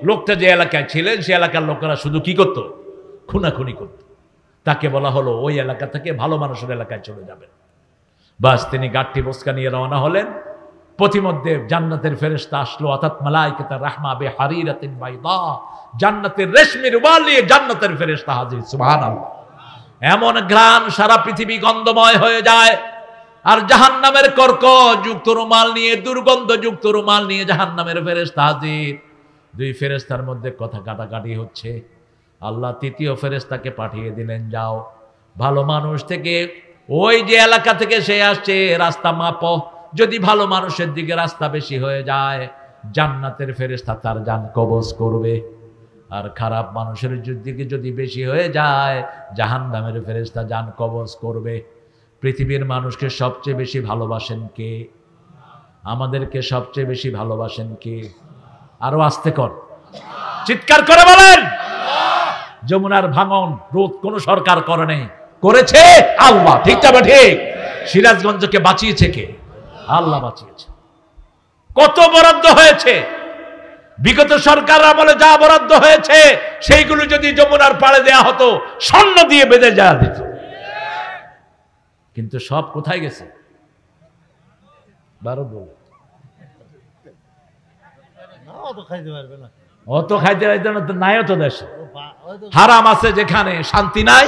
লোকটা যে এলাকায় ছিলেন, সে এলাকার লোকেরা শুধু কি করত? খুনাখুনি করত। তাকে বলা হলো ওই এলাকা থেকে ভালো মানুষের এলাকায় চলে যাবেন। বাস, তিনি গাঠটি বস্কা নিয়ে রওনা হলেন। পথিমধ্যে জান্নাতের ফেরেশতা আসলো, অর্থাৎ মালায়েকাতুর রাহমা বিহারিরাতিন বাইদা, জান্নাতের রেশমি রুমাল নিয়ে জান্নাতের ফেরেশতা হাজির। সুবহানাল্লাহ। এমন ঘ্রাণ সারা পৃথিবী গন্ধময় হয়ে যায়। আর জাহান্নামের কর্কশযুক্ত রুমাল নিয়ে, দুর্গন্ধযুক্ত রুমাল নিয়ে জাহান্নামের ফেরেশতা হাজির। 2 ফেরেশতার মধ্যে কথা কাটাকাটি হচ্ছে। আল্লাহ 3য় ফেরেশতাকে পাঠিয়ে দিলেন, যাও ভালো মানুষ থেকে, ওই যে এলাকা থেকে সে আসছে, রাস্তা মাপো। যদি ভালো মানুষের দিকে রাস্তা বেশি হয়ে যায়, জান্নাতের ফেরেশতা তার জান কবজ করবে। আর খারাপ মানুষের দিকে যদি বেশি হয়ে যায় জাহান্নামের ফেরেশতা জান কবজ করবে। পৃথিবীর মানুষকে সবচেয়ে বেশি ভালোবাসেন কে? আমাদেরকে সবচেয়ে বেশি ভালোবাসেন কে? আরো আস্তে কর, চিৎকার করে বলেন। যমুনার ভাঙন রোধ কোন সরকার করে নাই, করেছে আল্লাহ। ঠিক না ঠিক? সিরাজগঞ্জকে বাঁচিয়েছে কে? আল্লাহ বাঁচিয়েছে। কত বরাদ্দ হয়েছে বিগত সরকার আমলে, যা বরাদ্দ হয়েছে সেইগুলো যদি যমুনার পাড়ে দেয়া হতো স্বর্ণ দিয়ে বেঁধে যাওয়া দিত। কিন্তু সব কোথায় গেছে? অত খাইতে পারবে না তো, নাই তো দেশে। হারাম আছে যেখানে শান্তি নাই,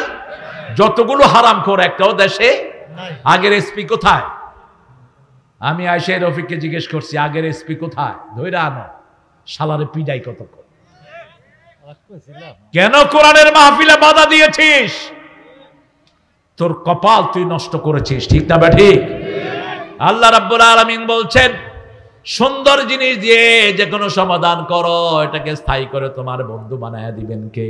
যতগুলো হারাম করে একটাও দেশে। আগের এসপি কোথায়? আমি আয়শা রফিককে জিজ্ঞেস করছি, আগের এসপি কোথায়? ধইরা আনো, শালারে পিডাই কতক্ষণ। কেন কোরআনের মাহফিলে বাধা দিয়েছিস? তোর কপাল তুই নষ্ট করেছিস। ঠিক না ঠিক? আল্লাহ রাব্বুল আলামিন বলছেন, সুন্দর জিনিস দিয়ে যে কোনো সমাধান করো, এটাকে স্থায়ী করে তোমার বন্ধু বানায়া দিবেন কে?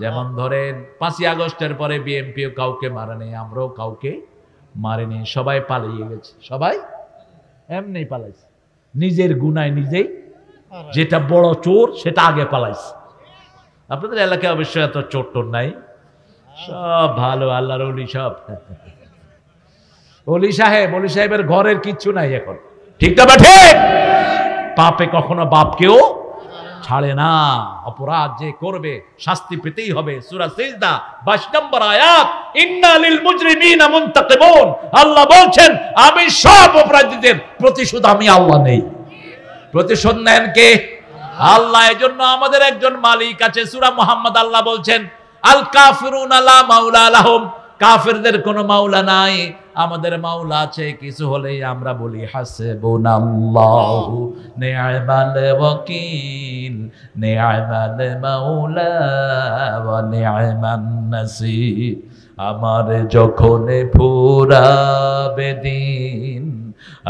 যেমন ধরেন 5ই আগস্টের পরে বিএনপিও কাউকে মারেনি, আমরাও কাউকে মারিনি, সবাই পালিয়ে গেছে। সবাই এমনি পালাইছে, নিজের গুনায় নিজেই। যেটা বড় চোর সেটা আগে পালাইছে। আপনাদের এলাকায় অবশ্যই এত চোর টোর নাই, সব ভালো আল্লাহর ওলি। সব ওলি সাহেবের ঘরের কিচ্ছু নাই এখন। ঠিক না ঠিক? পাপে কখনো বাপকেও ছাড়ে না। অপরাধ যে করবে শাস্তি পেতেই হবে। সূরা সিজদা 22 নম্বর আয়াত, ইন্না লিল মুজরিমিনা মুনতাকিবুন। আল্লাহ বলছেন, আমি সব অপরাধীদের প্রতিশোধ আমি আল্লাহ নেই। প্রতিশোধ নেন কে? আল্লাহ। এজন্য আমাদের একজন মালিক আছে। সূরা মুহাম্মদ আল্লাহ বলছেন, আল কাফিরুনা লা মাওলা লাহুম। কাফেরদের কোনো মাওলা নাই, আমাদের মাওলা আছে। কিছু হলেই আমরা বলি হাসবুনাল্লাহু নি'মাল ওয়াকিল, নি'মাল মাওলা ওয়া নি'মান নাসির। আমার যখন ফুরাবে দিন,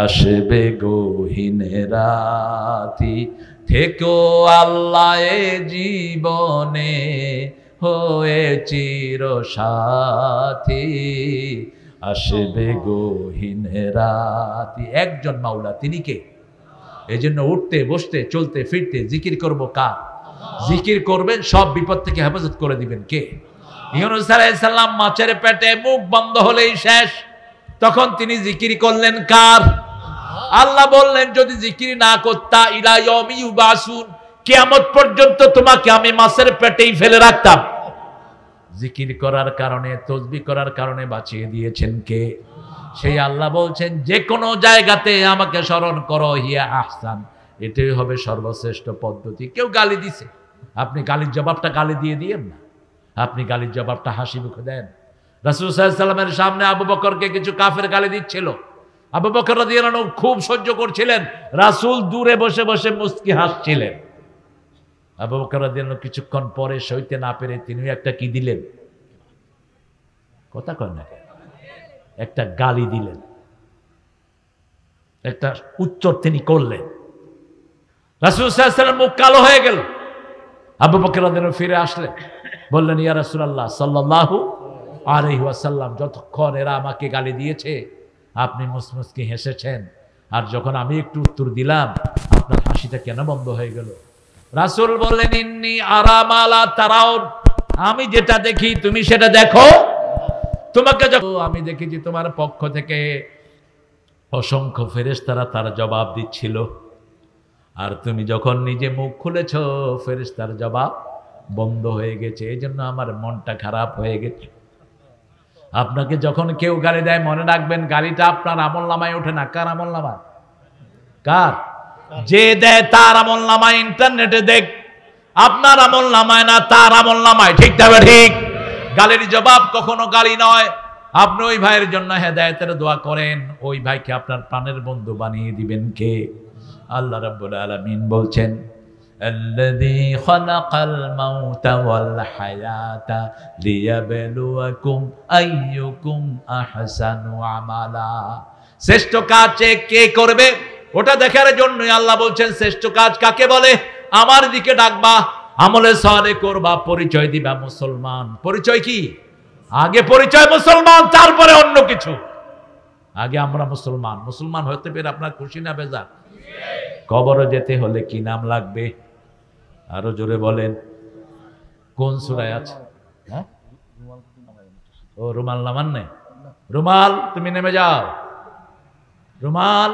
আসবে গহীন রাতি, থেকো আল্লাহ এ জীবনে হয়ে চির সাথী, আসবে গহীন রাতি। একজন মাওলা, তিনি কে? এজন্য উঠতে বসতে চলতে ফিরতে জিকির করব কার? জিকির করবেন, সব বিপদ থেকে হেফাজত করে দিবেন কে? ইউনূস আলাইহিস সালাম মাছের পেটে, মুখ বন্ধ হলেই শেষ, তখন তিনি জিকির করলেন কার? আল্লাহ বললেন, যদি জিকির না করতা ইলা ইয়াউমি ইউবাসুন, কিয়ামত পর্যন্ত তোমাকে আমি মাছের পেটেই ফেলে রাখতাম। জিকির করার কারণে, তাসবিহ করার কারণে বাঁচিয়ে দিয়েছেন কে? সেই আল্লাহ বলছেন, যে কোনো জায়গাতে আমাকে স্মরণ করো, হিয়া আহসান, এটাই হবে সর্বশ্রেষ্ঠ পদ্ধতি। কেউ গালি দিছে, আপনি গালির জবাবটা গালি দিয়ে দিয়েন না, আপনি গালির জবাবটা হাসি মুখে দেন। রাসূল সাল্লাল্লাহু আলাইহি ওয়াসাল্লামের সামনে আবু বকরকে কিছু কাফের গালি দিচ্ছিল, আবু বকর রাদিয়াল্লাহু আনহু খুব সহ্য করছিলেন, রাসূল দূরে বসে বসে মুস্কি হাসছিলেন। আবু বকর রাদিয়াল্লাহু আনহু কিছুক্ষণ পরে সইতে না পেরে তিনিও একটা কি দিলেন? কথা কয় না, একটা গালি দিলেন, একটা উচ্চার তিনি করলেন। রাসূল সাল্লাল্লাহু আলাইহি ওয়াসাল্লাম মুখ কালো হয়ে গেল। আবু বকর রাদিয়াল্লাহু আনহু ফিরে আসলেন, বললেন, ইয়া রাসূলুল্লাহ সাল্লাল্লাহু আলাইহি ওয়াসাল্লাম, যতক্ষণ এরা আমাকে গালি দিয়েছে আপনি মুসমুসকি হেসেছেন, আর যখন আমি একটু উত্তর দিলাম আপনার হাসিটা কেন বন্ধ হয়ে গেল? রাসূল বললেন, ইন্নী আরা মা লা তারাউন, আমি যেটা দেখি তুমি সেটা দেখো। তোমাকে যখন আমি দেখেছি তোমার পক্ষ থেকে অসংখ্য ফেরেশতারা তার জবাব দিচ্ছিল, আর তুমি যখন নিজে মুখ খুলেছ ফেরেশতার জবাব বন্ধ হয়ে গেছে, এই জন্য আমার মনটা খারাপ হয়ে গেছে। আপনাকে যখন কেউ গালি দেয় মনে রাখবেন, গালিটা আপনার আমলনামায় ওঠে না। কার আমলনামায়? কার? যে দেয় তার আমলনামায়। ইন্টারনেটে দেখ, আপনার আমলনামায় না, তার আমলনামায়। ঠিক তবে ঠিক। গালির জবাব কখনো গালি নয়। আপনি ওই ভাইয়ের জন্য হেদায়েতের দোয়া করেন, ওই ভাইকে আপনার প্রাণের বন্ধু বানিয়ে দিবেন কে? আল্লাহ রাব্বুল আলামিন বলছেন, الذي خلق الموت والحياة ليبلوكم أيكم أحسن عملا। শ্রেষ্ঠ কাজ কে করবে ওটা দেখার জন্যই আল্লাহ বলছেন শ্রেষ্ঠ কাজ কাকে বলে। আমার দিকে ডাকবা, আমলে সালে করবা, পরিচয় দিবা মুসলমান। পরিচয় কি? আগে পরিচয় মুসলমান, তারপরে অন্য কিছু। আগে আমরা মুসলমান। মুসলমান হতে পেরে আপনার খুশি না বেজার? কবরে যেতে হলে কি নাম লাগবে? আরো জোরে বলেন। কোন সূরায় আছে? হ্যাঁ, ও রুমাল নামান নেই। রুমাল তুমি নেমে যাও। রুমাল,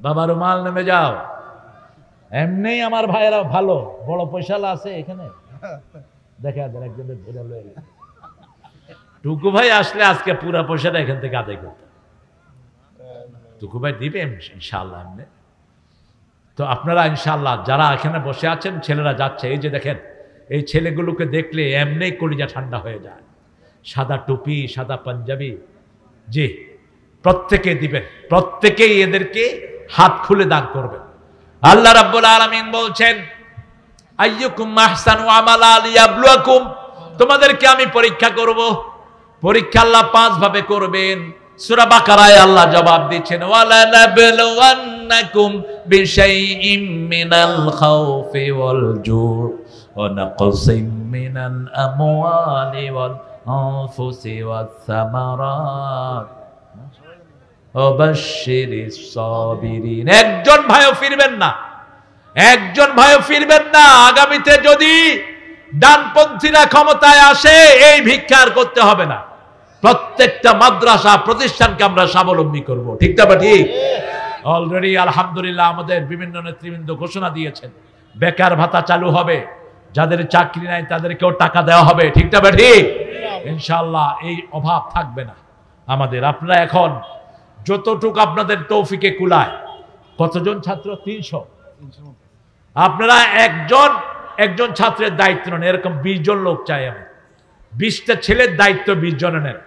বাবা রুমাল নেমে যাও। এমনি আমার ভাইয়েরা ভালো, বড় পয়সালা আছে এখানে, দেখা যায় একজনের ধরে লয়ে গেছে। টুকু ভাই আসলে আজকে পুরা পয়সাটা এখান থেকে আদায় করতে। টুকু ভাই দিবে ইনশাআল্লাহ। এমনি তো আপনারা ইনশাআল্লাহ যারা এখানে বসে আছেন, ছেলেরা যাচ্ছে, এই যে দেখেন, এই ছেলেগুলোকে দেখলে এমনি কলিজা ঠান্ডা হয়ে যায়। সাদা টুপি, সাদা পাঞ্জাবি, জি প্রত্যেকে দিবেন, প্রত্যেকেই এদেরকে হাত খুলে দান করবেন। আল্লাহ রাব্বুল আলামিন বলছেন, আইয়ুকুম আহসানু আমালা লিয়াবলুয়াকুম, তোমাদেরকে আমি পরীক্ষা করব। পরীক্ষা আল্লাহ 5 ভাবে করবেন। সূরা বাকারায় আল্লাহ জবাব দিচ্ছেন, ওয়ালা নাবলুওয়ান্নাকুম বিশাইইম মিনাল খাউফি ওয়াল জু' ওয়া নাকসিম মিনাল আমওয়ালি ওয়াল আনফুসি ওয়াস সামারাত ওয়া বাশশিরিস সাবিরিন। একজন ভাইও ফিরবেন না, একজন ভাইও ফিরবেন না। আগামীতে যদি ডানপন্থীরা ক্ষমতায় আসে, এই ভিক্ষার করতে হবে না। প্রত্যেকটা মাদ্রাসা প্রতিষ্ঠানকে আমরা স্বাবলম্বী করব, ঠিক না? ঠিক। অলরেডি আলহামদুলিল্লাহ আমাদের বিভিন্ন নেতৃবৃন্দ ঘোষণা দিয়েছেন, বেকার ভাতা চালু হবে, যাদের চাকরি নাই তাদেরকেও টাকা দেওয়া হবে, ঠিক না? ঠিক। ইনশাআল্লাহ এই অভাব থাকবে না আমাদের। আপনারা এখন যতটুকু আপনাদের তৌফিকে কুলায়, কতজন ছাত্র? 300। আপনারা একজন ছাত্রের দায়িত্ব নেন, এরকম 20 জন লোক চাই আমি। 20টা ছেলের দায়িত্ব 20 জনে নেন।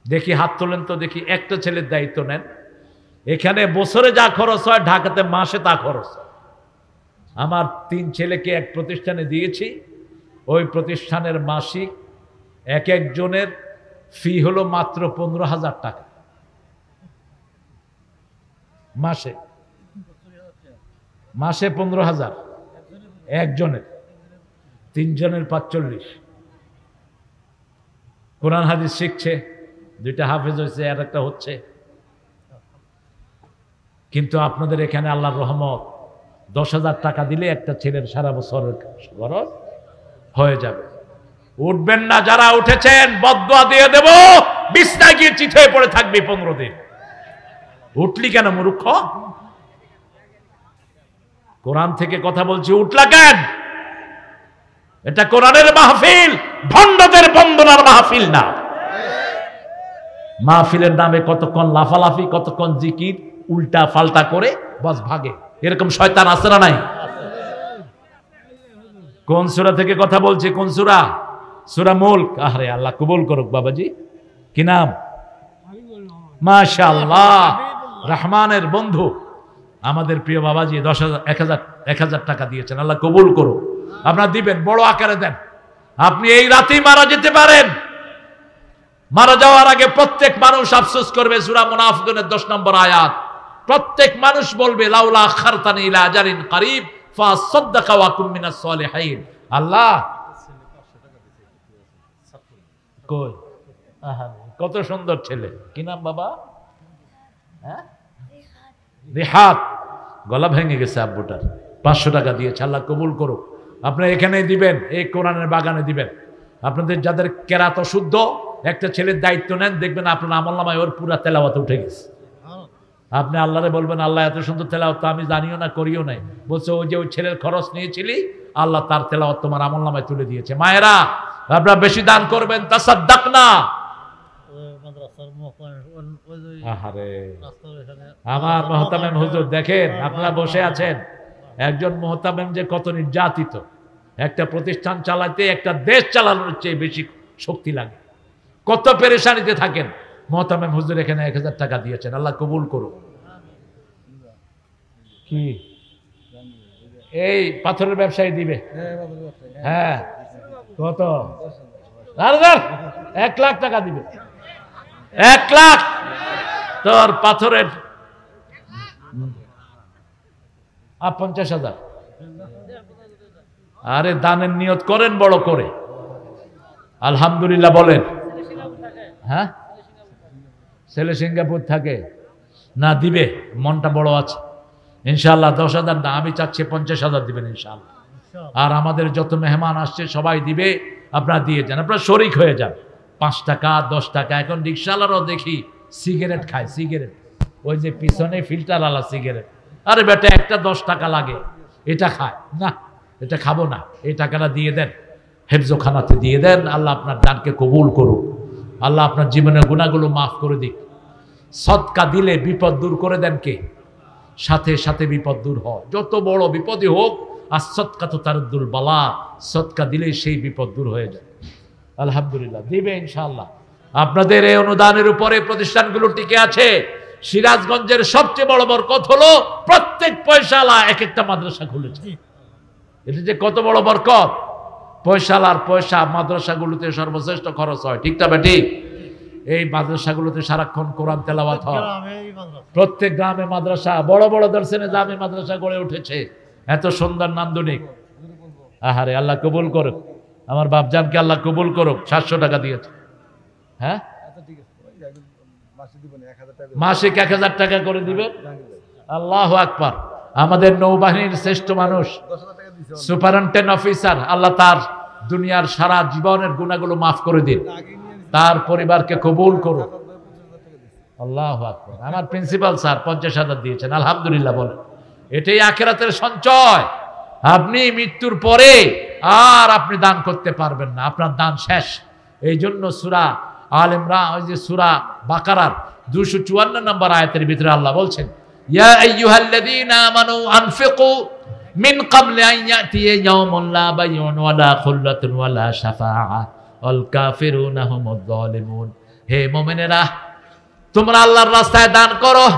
দেখি হাত তোলেন তো দেখি, একটা ছেলের দায়িত্ব নেন। এখানে বছরে যা খরচ হয়, ঢাকাতে মাসে তা খরচ হয়। আমার 3 ছেলেকে এক প্রতিষ্ঠানে দিয়েছি। ওই প্রতিষ্ঠানের মাসিক এক একজনের ফি হলো মাত্র 15,000 টাকা মাসে। মাসে 15,000 একজনের, 3 জনের 45। কোরআন হাদিস শিখছে, 2টা হাফেজ হয়েছে, আর একটা হচ্ছে। কিন্তু আপনাদের এখানে আল্লাহর রহমত, 10,000 টাকা দিলে একটা ছেলের সারা বছরের খরচ হয়ে যাবে। উঠবেন না যারা উঠেছেন, বদদুয়া দিয়ে দেব, বিছনায় গিয়ে চিত হয়ে পড়ে থাকবি 15 দিন। উঠলি কেন মূর্খ? কোরআন থেকে কথা বলছি, উঠলা কেন? এটা কোরআনের মাহফিল, ভণ্ডদের বন্দনার মাহফিল না। মাহফিলের নামে কতক্ষণ লাফালাফি, কতক্ষণ জিকির, উল্টা পাল্টা করে বাস ভাগে। এরকম শয়তান আছে না নাই? কোন সূরা থেকে কথা বলছি? কোন সূরা? সূরা মুলক। আরে আল্লাহ কবুল করুক বাবাজি। কি নাম? মাশাআল্লাহ, রহমানের বন্ধু আমাদের প্রিয় বাবাজি 10,000 টাকা দিয়েছেন। আল্লাহ কবুল করুক। আপনারা দিবেন, বড় আকারে দেন। আপনি এই রাতেই মারা যেতে পারেন। মারা যাওয়ার আগে প্রত্যেক মানুষ আফসোস করবে। সূরা মুনাফিকুনের 10 নম্বর আয়াত। প্রত্যেক মানুষ বলবে, লাউলা আখারতানি ইলা আজালিন করিব ফাসাদদাকা ওয়া কুম মিনাস সালিহিন। আল্লাহ কই? আহা, কত সুন্দর ছেলে। কি নাম বাবা? হ্যাঁ, রিহাত। গলা ভেঙে গেছে আব্বুটার। 500 টাকা দিয়েছে। আল্লাহ কবুল করুক। আপনারা এখানেই দিবেন, এই কোরআনের বাগানে দিবেন। আপনাদের যাদের কেরাত অশুদ্ধ, একটা ছেলের দায়িত্ব নেন, দেখবেন আপনার আমলনামায় ওর পুরা তেলাওয়াত উঠে গেছে। আপনি আল্লাহরে বলবেন, আল্লাহ এত সুন্দর তেলাওয়াত তো আমি জানিও না, করিও নাই। বলছে, ওই যে ওই ছেলের খরচ নিয়েছিলি, আল্লাহ তার তেলাওয়াত তোমার আমলনামায় তুলে দিয়েছে। মায়েরা, আপনারা বেশি দান করবেন, তাসাদ্দাকনা। আমার মুহতামিম হুজুর দেখেন, আপনারা বসে আছেন। একজন মুহতামিম যে কত নির্যাতিত। একটা প্রতিষ্ঠান চালাতে, একটা দেশ চালানোর চেয়ে বেশি শক্তি লাগে। কত পেরেশানিতে থাকেন। মুহতামিম হুজুর এখানে 1,000 টাকা দিয়েছেন। আল্লাহ কবুল করুন। কি এই পাথরের ব্যবসায়ী দিবে? হ্যাঁ, কত? 1 লাখ টাকা দিবে। 1 লাখ। তোর পাথরের 50,000। আরে দানের নিয়ত করেন বড় করে, আলহামদুলিল্লাহ বলেন। হ্যাঁ, ছেলে সিঙ্গাপুর থাকে না, দিবে, মনটা বড় আছে ইনশাআল্লাহ। 10,000 না, আমি চাচ্ছি 50,000 দিবেন ইনশাআল্লাহ। আর আমাদের যত মেহমান আসছে সবাই দিবে, আপনারা দিয়ে যান, আপনারা শরিক হয়ে যান। 5 টাকা 10 টাকা। এখন রিক্সাওয়ালারাও দেখি সিগারেট খায়, সিগারেট, ওই যে পিছনে ফিল্টার আলা সিগারেট। আরে বেটা, একটা 10 টাকা লাগে, এটা খায় না, এটা খাবো না, এই টাকাটা দিয়ে দেন, হেফজোখানাতে দিয়ে দেন। আল্লাহ আপনার দানকে কবুল করুক, আল্লাহ আপনার জীবনের গুনাহগুলো মাফ করে দিক। সদকা দিলে বিপদ দূর করে দেন কে? সাথে সাথে বিপদ দূর হয়, যত বড় বিপদই হোক। আর সদকা তো তারুদ্দুল বালা, সদকা দিলেই সেই বিপদ দূর হয়ে যায়। আলহামদুলিল্লাহ, দিবে ইনশাআল্লাহ। আপনাদের এই অনুদানের উপরে প্রতিষ্ঠানগুলো টিকে আছে। সিরাজগঞ্জের সবচেয়ে বড় বরকত হলো প্রত্যেক পয়সাওয়ালা এক একটা মাদ্রাসা খুলেছে। এটা যে কত বড় বরকত! পয়সাওয়ালার পয়সা মাদ্রাসাগুলোতে সর্বশ্রেষ্ঠ খরচ হয়, ঠিক না বেটি? এই মাদ্রাসাগুলোতে সারাক্ষণ কোরআন তেলাওয়াত হয়। প্রত্যেক গ্রামে মাদ্রাসা, বড় বড় দর্শনে দামি মাদ্রাসা গড়ে উঠেছে, এত সুন্দর নান্দনিক। আহারে, আল্লাহ কবুল করুক, আমার বাপজানকে আল্লাহ কবুল করুক। 700 টাকা দিয়েছে। হ্যাঁ, মাসিক 1000 টাকা করে দিবেন। আল্লাহু আকবার। আমাদের নৌবাহিনীর শ্রেষ্ঠ মানুষ, সুপারিনটেন্ডেন্ট অফিসার, আল্লাহ তার দুনিয়ার সারা জীবনের গুনাহগুলো মাফ করে দিন, তার পরিবারকে কবুল করুন। আল্লাহু আকবার। আমার প্রিন্সিপাল স্যার 50,000 দিয়েছেন, আলহামদুলিল্লাহ বলেন। এটাই আখিরাতের সঞ্চয়। আপনি মৃত্যুর পরে আর আপনি দান করতে পারবেন না, আপনার দান শেষ। এই জন্য সূরা আল ইমরান, ওই যে সূরা বাকারার 254 নম্বর আয়াতের ভিতরে আল্লাহ বলছেন, ইয়া আইয়ুহাল্লাযীনা আমানু আনফিকু মিন ক্বাবলি আন ইয়াতিয়া ইয়াওমুন লা বাইউন ওয়ালা খুল্লাতুন ওয়ালা শাফাআহ ওয়াল কাফিরুনা হুমুয যালিমুন। হে মুমিনেরা, তোমরা আল্লাহর রাস্তায় দান করো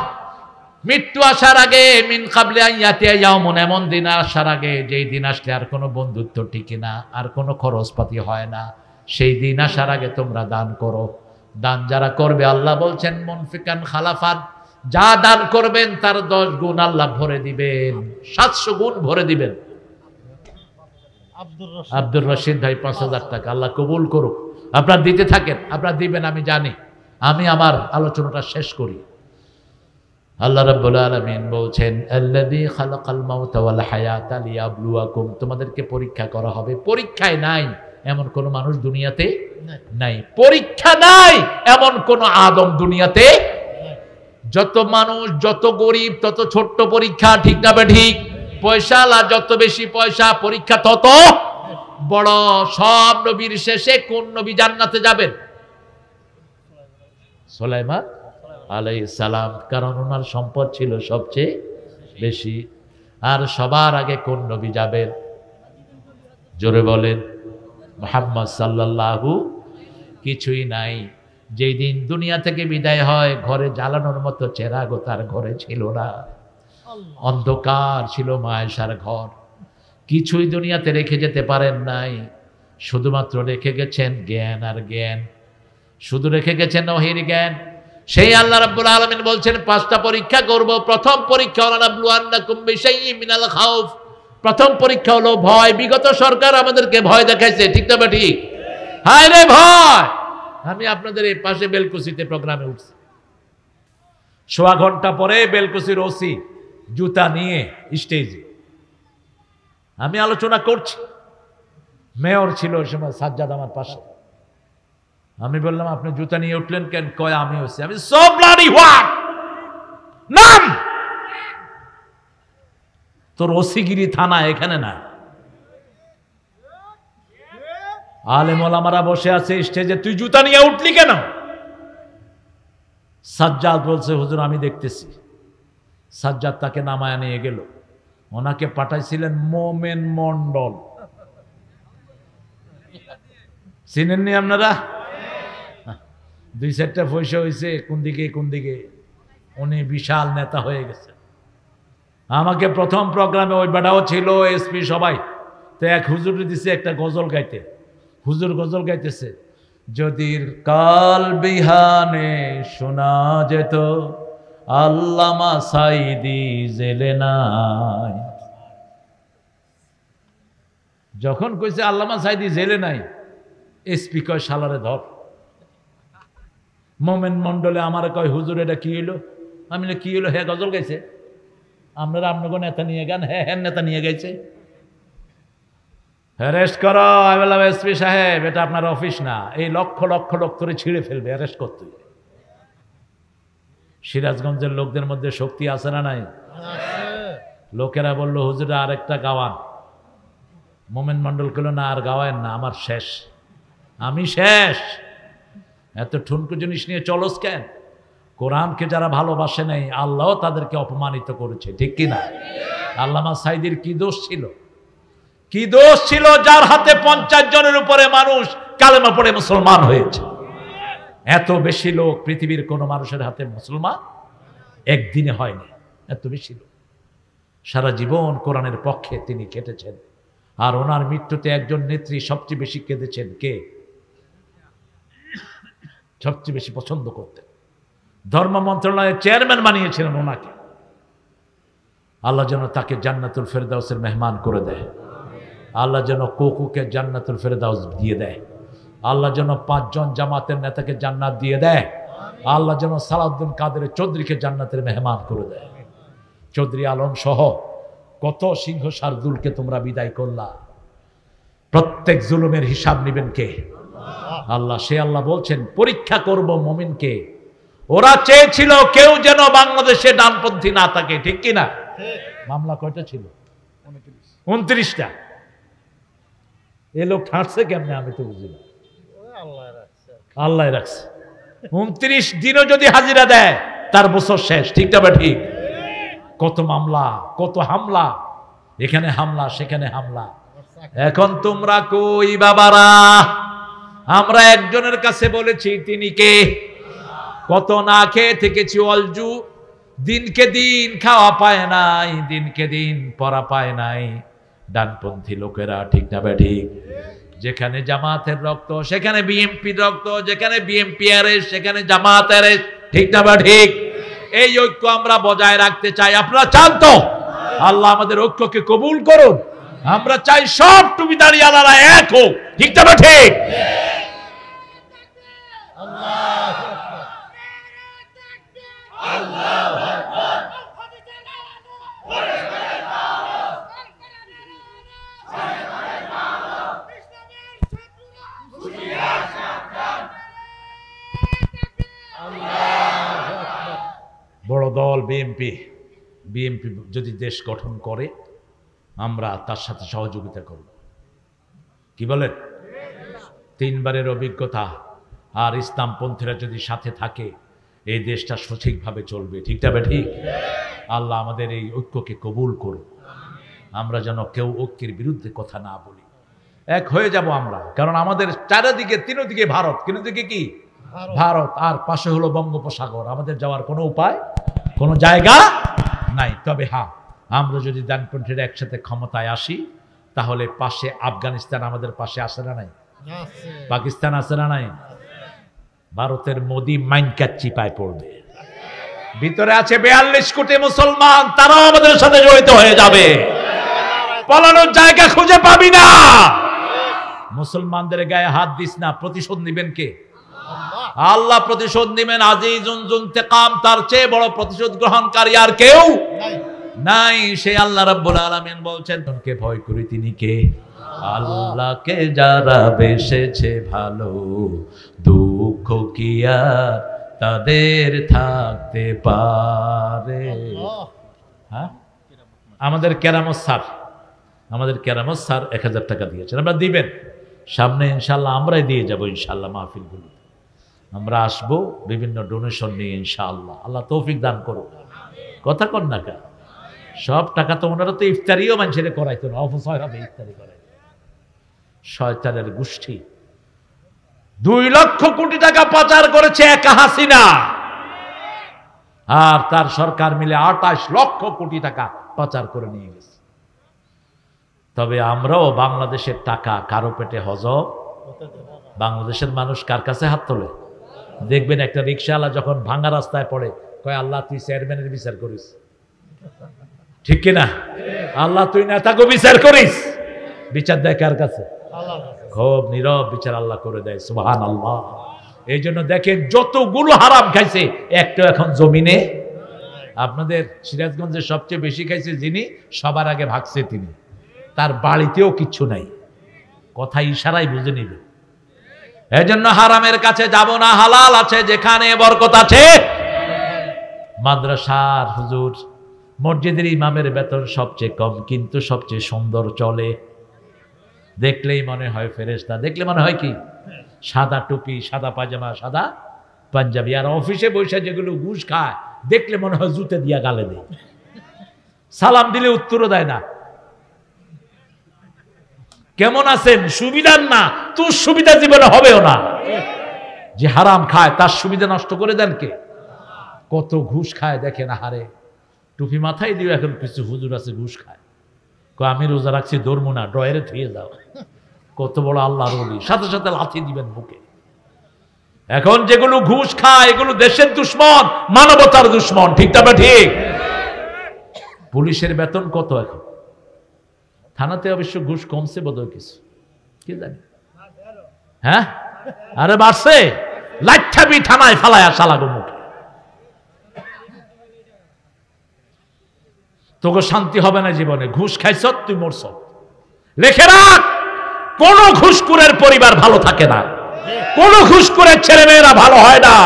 মৃত্যু আসার আগে। মিন ক্বাবলি আন ইয়াতিয়া ইয়াওমুন, এমন দিন আসার আগে যেই দিন আসলে আর কোনো বন্ধুত্ব টিকে না, আর কোনো খরচপাতি হয় না, সেই দিন আসার আগে তোমরা দান করো। দান যারা করবে, আল্লাহ বলছেন মুনফিকান খালাফান, যা দান করবেন তার 10 গুণ আল্লাহ ভরে দিবেন, 700 গুণ ভরে দিবেন। আব্দুর রশিদ ভাই 5,000 টাকা, আল্লাহ কবুল করুক। আপনারা দিতে থাকেন, আপনারা দিবেন, আমি জানি। আমি আমার আলোচনাটা শেষ করি। আল্লাহ রাব্বুল আলামিন বলছেন, আল্লাযী খালাকাল মাউতা ওয়াল হায়াতা লিয়াবলুয়াকুম, তোমাদেরকে পরীক্ষা করা হবে। পরীক্ষায় নাই এমন কোন মানুষ দুনিয়াতে নাই, পরীক্ষা নাই এমন কোন আদম দুনিয়াতে। যত মানুষ, যত গরিব, তত ছোট্ট পরীক্ষা, ঠিক না বে ঠিক? পয়সাওয়ালা যত বেশি পয়সা, পরীক্ষা তত বড়। সব নবীর শেষে কোন নবী জান্নাতে যাবেন? সুলাইমান আলাইহিস সালাম, কারণ ওনার সম্পদ ছিল সবচেয়ে বেশি। আর সবার আগে কোন নবী যাবেন? জোরে বলেন, মুহাম্মদ সাল্লাল্লাহু। কিছুই নাই। যেই দিন দুনিয়া থেকে বিদায় হয়, ঘরে জ্বালানোর মতো চেরাগও তার ঘরে ছিল না, অন্ধকার ছিল মায়েশার ঘর। কিছুই দুনিয়াতে রেখে যেতে পারেন নাই, শুধুমাত্র রেখে গেছেন জ্ঞান আর জ্ঞান, শুধু রেখে গেছেন ওহীর জ্ঞান। সেই আল্লাহ রাব্বুল আলামিন বলছেন 5টা পরীক্ষা করব। প্রথম পরীক্ষা হলো নাবলুয়ান্নাকুম বিশাইইম মিনাল খাউফ, প্রথম পরীক্ষা হলো ভয়। বিগত সরকার আমাদেরকে ভয় দেখাইছে, ঠিক না ঠিক? হায় রে ভয়! আমি আপনাদের এই পাশে বেলকুচিতে প্রোগ্রামে উঠছি, 1.5 ঘন্টা পরে বেলকুচির ওসি জুতা নিয়ে স্টেজে, আমি আলোচনা করছি। মেয়র ছিল ওই সময় সাজ্জাদ আমার পাশে। আমি বললাম, আপনি জুতা নিয়ে উঠলেন কেন? কয় আমি হচ্ছি। আমি সো ব্লাডি হোয়াট নাম তোর ওসিগিরি থানা এখানে না। আলেম ওলামারা বসে আছে স্টেজে, তুই জুতা নিয়ে উঠলি কেন? সাজ্জাদ বলছে, হুজুর আমি দেখতেছি। সাজ্জাদ তাকে নামায় নিয়ে গেল। ওনাকে পাঠাইছিলেন মোমেন মন্ডল, চিনেননি আপনারা? 2-4টা পয়সা হয়েছে, কোন দিকে কোন দিকে। উনি বিশাল নেতা হয়ে গেছে। আমাকে প্রথম প্রোগ্রামে ওই বেটাও ছিল, এসপি সবাই। তো এক হুজুর দিছে একটা গজল গাইতে। হুজুর গজল গাইতেছে, যদির কাল বিহানে শোনা যেত আল্লামা সাইদি জেলে নাই, যখন কইছে আল্লামা সাইদি জেলে নাই, এসপি কয় শালারে ধর। মোমেন মন্ডলে আমার কয় হুজুর এটা কি হইলো? আমি কি হইলো? হ্যাঁ গজল গাইছে। আপনারা আপনাকে নেতা নিয়ে গান? হ্যাঁ হ্যাঁ নেতা নিয়ে গাইছে। অ্যারেস্ট করো। আমি বললাম এসপি সাহেব এটা আপনার অফিস না, এই লক্ষ লক্ষ লোক করে ছিঁড়ে ফেলবে, অ্যারেস্ট করতে। সিরাজগঞ্জের লোকদের মধ্যে শক্তি আছে না নাই? লোকেরা বলল হুজুরা আরেকটা গাওয়ান। মোমেন মন্ডল কইল না আর গাওয়ায়েন না, আমার শেষ, আমি শেষ। এত ঠুনকো জিনিস নিয়ে চলস কেন? কোরআনকে যারা ভালোবাসে নাই আল্লাহ তাদেরকে অপমানিত করেছে, ঠিক কিনা? আল্লামা সাইদির কি দোষ ছিল? কি দোষ ছিল যার হাতে 50 জনের উপরে মানুষ কালেমা পড়ে মুসলমান হয়েছে? এত বেশি লোক পৃথিবীর কোন মানুষের হাতে মুসলমান একদিনে হয়নি, এত বেশি লোক। সারা জীবন কোরআনের পক্ষে তিনি কেটেছেন। আর ওনার মৃত্যুতে একজন নেত্রী সবচেয়ে বেশি কেঁদেছেন। কে? সবচেয়ে বেশি পছন্দ করতেন, ধর্ম মন্ত্রণালয়ের চেয়ারম্যান বানিয়েছিলেন ওনাকে। আল্লাহ যেন তাকে জান্নাতুল ফেরদাউসের মেহমান করে দেয়। আল্লাহ যেন কোকুকে জান্নাতুল ফেরদাউস দিয়ে দেয়। আল্লাহ যেন 5 জন জামাতের নেতাকে জান্নাত দিয়ে দেয়। আল্লাহ যেন সালাউদ্দিন কাদের চৌধুরীকে জান্নাতের মেহমান করে দেয়। চৌধুরী আলম সহ কত সিংহ শার্দুলকে তোমরা বিদায় করলা। প্রত্যেক জুলুমের হিসাব নেবেন কে? আল্লাহ। সে আল্লাহ বলছেন পরীক্ষা করব মুমিনকে। ওরা চেয়েছিল কেউ যেন বাংলাদেশে ডানপন্থী না থাকে, ঠিক কিনা? মামলা কয়টা ছিল? 29টা। এ লোক ঠাঁটছে কেমনে আমি তো বুঝি না। আল্লাহ রাখছে। 29 দিনও যদি হাজিরা দেয় তার বছর শেষ, ঠিক না? ঠিক। কত মামলা, কত হামলা, এখানে হামলা সেখানে হামলা। এখন তোমরা কই বাবারা? আমরা একজনের কাছে বলেছি, তিনি কে? কত না খেয়ে থেকেছি অলজু, দিনকে দিন খাওয়া পায় নাই, দিনকে দিন পড়া পায় নাই ডানপন্থী লোকেরা, ঠিক না ঠিক? যেখানে জামাতের রক্ত সেখানে বিএনপির রক্ত, যেখানে বিএনপি অ্যারেস্ট সেখানে জামাত অ্যারেস্ট, ঠিক না ঠিক? এই ঐক্য আমরা বজায় রাখতে চাই। আপনারা চান তো? আল্লাহ আমাদের ঐক্যকে কবুল করুন। আমরা চাই সব টুপিদারি আলাদা এক হোক, ঠিক না ঠিক? বড় দল বিএনপি, বিএনপি যদি দেশ গঠন করে আমরা তার সাথে সহযোগিতা করব। কি বলেন? 3 বারের অভিজ্ঞতা আর ইসলামপন্থীরা যদি সাথে থাকে এই দেশটা সঠিকভাবে চলবে, ঠিক না ঠিক? আল্লাহ আমাদের এই ঐক্যকে কবুল করুন। আমরা যেন কেউ ঐক্যের বিরুদ্ধে কথা না বলি। এক হয়ে যাব আমরা, কারণ আমাদের চারিদিকে তিনদিকে ভারত, তিনদিকে কি? ভারত, আর পাশে হলো বঙ্গোপসাগর। আমাদের যাওয়ার কোনো উপায়, কোনো জায়গা নাই। তবে হ্যাঁ, আমরা যদি ডানপন্থীরা একসাথে ক্ষমতায় আসি তাহলে পাশে আফগানিস্তান আমাদের পাশে আসে না নাই? পাকিস্তান আসে না নাই? ভারতের মোদি মাইনকাচ্চি পায় পড়বে। ভিতরে আছে 42 কোটি মুসলমান, তারাও আমাদের সাথে জড়িত হয়ে যাবে। পালানোর জায়গা খুঁজে পাবি না। মুসলমানদের গায়ে হাত দিস না, প্রতিশোধ নিবেন কে? আল্লাহ প্রতিশোধ নিবেন। আজিজুন যুনতিকাম, তার চেয়ে বড় প্রতিশোধ গ্রহণকারী আর কেউ নাই। সে আল্লাহ রাব্বুল আলামিন বলছেন, তোকে ভয় করি তিনি কে? আল্লাহকে যারা বেসেছে ভালো, দুঃখ কি আর তাদের থাকতে পারে? হ্যাঁ, আমাদের কেরামত স্যার, আমাদের কেরামত স্যার 1000 টাকা দিয়েছেন। আমরা দিবেন সামনে ইনশাল্লাহ, আমরাই দিয়ে যাব ইনশাল্লাহ। মাহফিলগুলো আমরা আসবো বিভিন্ন ডোনেশন নিয়ে ইনশাআল্লাহ। আল্লাহ তৌফিক দান করুন। কথা কন না কা? সব টাকা তো ওনারা তো ইফতারিও মানুষের করাইতো না, অপচয় হবে ইফতারি করাই। শয়তানের গোষ্ঠী 2 লক্ষ কোটি টাকা পাচার করেছে একা হাসিনা, আর তার সরকার মিলে 28 লক্ষ কোটি টাকা পাচার করে নিয়ে গেছে। তবে আমরাও বাংলাদেশের টাকা কারো পেটে হজম। বাংলাদেশের মানুষ কার কাছে হাত তোলে? দেখবেন একটা রিক্সাওয়ালা যখন ভাঙা রাস্তায় পড়ে কয়, আল্লাহ তুই চেয়ারম্যানের বিচার করিস, ঠিক কিনা? আল্লাহ তুই নেতাকে বিচার করিস। বিচার দেয় কার কাছে? খুব নীরব বিচার আল্লাহ করে দেয়। সুবহানাল্লাহ। এই জন্য দেখেন যতগুলো হারাম খাইছে একটা এখন জমিনে। আপনাদের সিরাজগঞ্জে সবচেয়ে বেশি খাইছে যিনি, সবার আগে ভাগছে তিনি, তার বাড়িতেও কিচ্ছু নাই, কথা ইশারায় বুঝে নিবে। এই জন্য হারামের কাছে যাব না, হালাল আছে যেখানে বরকত আছে। মাদ্রাসার হুজুর, মসজিদের ইমামের বেতন সবচেয়ে কম কিন্তু সবচেয়ে সুন্দর চলে, দেখলেই মনে হয় ফেরেশতা, দেখলে মনে হয় কি সাদা টুপি, সাদা পাজামা, সাদা পাঞ্জাবি। আর অফিসে বসে যেগুলো ঘুষ খায় দেখলে মনে হয় জুতে দিয়া গালে দেয়, সালাম দিলে উত্তরও দেয় না। কেমন আছেন? সুবিধার না, তোর সুবিধা জীবনে হবেও না। যে হারাম খায় তার সুবিধা নষ্ট করে দেন কে? কত ঘুষ খায় দেখেন। হারে টুপি মাথায় দিও, এখন কিছু হুজুর আছে ঘুষ খায়, আমি রোজা রাখছি ধর্ম না, ড্রয়ারে থুয়ে যাও। কত বড় আল্লাহর ওলি, সাথে সাথে লাথি দিবেন বুকে। এখন যেগুলো ঘুষ খায় এগুলো দেশের দুশ্মন, মানবতার দুশ্মন, ঠিক তবে ঠিক। পুলিশের বেতন কত এখন? থানাতে অবশ্য ঘুষ কমছে বোধহয় কিছু, কি জানি। হ্যাঁ, আরে বাড়ছে, লাচ্ছাবি থানায় ফালায় শালাগো মুখে। তোকে শান্তি হবে না জীবনে, ঘুষ খাইছ তুই মরছ। লেখে রাখ, কোন ঘুষখোরের পরিবার ভালো থাকে না, কোন ঘুষখোরের ছেলে মেয়েরা ভালো হয় না।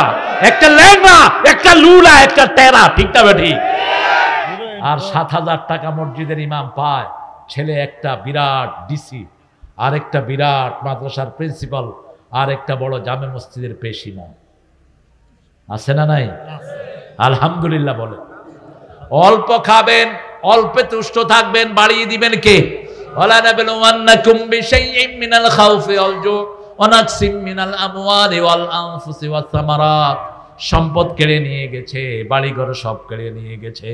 একটা ল্যাংড়া, একটা লুলা, একটা টেরা, ঠিক না ঠিক? আর 7,000 টাকা মসজিদের ইমাম পায়, ছেলে একটা বিরাট ডিসি, আর একটা বিরাট মাদ্রাসার প্রিন্সিপাল, আর একটা বড় জামে মসজিদের পেশিমা। আছে না নাই? আলহামদুলিল্লাহ বলেন। অল্প খাবেন, অল্পে তুষ্ট থাকবেন, বাড়িয়ে দিবেন কে? ওয়ালা নাবলুওয়ান্নাকুম বিশাইইম মিনাল খাউফি ওয়াল জু' ওয়া নাকসিম মিনাল আমওয়ালি ওয়াল আনফুসি ওয়াস সামারাত। সম্পদ কেড়ে নিয়ে গেছে, বাড়িঘর সব কেড়ে নিয়ে গেছে,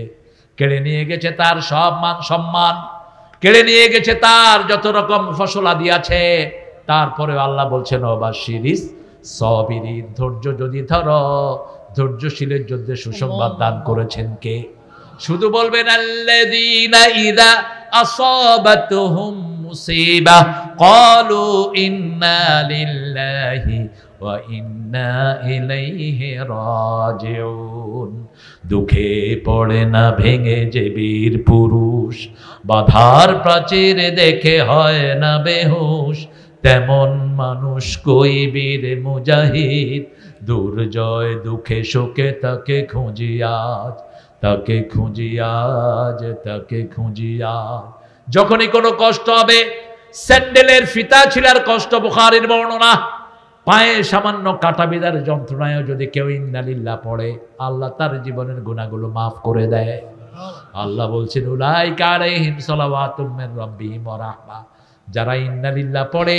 কেড়ে নিয়ে গেছে তার সব মান সম্মান, কেড়ে নিয়ে গেছে তার যত রকম ফসলাদি আছে। তারপরে আল্লাহ বলছেন ওয়াবাশশিরিস সাবিরিন, ধৈর্য যদি ধরো, ধৈর্যশীলের জন্য সুসংবাদ দান করেছেন কে? শুধু বলবেন আল্লাযীনা ইযা আসাবাতুহুম মুসিবাহ ক্বালু ইন্না লিল্লাহি ওয়া ইন্না ইলাইহি রাজিউন। দুঃখে পড়ে না ভেঙে যে বীর পুরুষ, বাধার প্রাচীর দেখে হয় না বেহুশ, তেমন মানুষ কই বীর মুজাহিদ, দুর্জয় দুঃখে শোকে তাকে খুঁজি আজ, তাকে খুঁজি আজ, তাকে খুঁজি আজ। যখনই কোনো কষ্ট হবে, স্যান্ডেলের ফিতা ছিলার কষ্ট, বুখারীর বর্ণনা, পায়ে সামান্য কাটা বিঁধার যন্ত্রণায়ও যদি কেউ ইন্নালিল্লাহ পড়ে, আল্লাহ তার জীবনের গুনাহগুলো মাফ করে দেয়। আল্লাহ বলছেন উলাইকা আলাইহিম সালাওয়াতুম মির রাব্বিহিম ওয়া রাহমা, যারা ইন্নালিল্লাহ পড়ে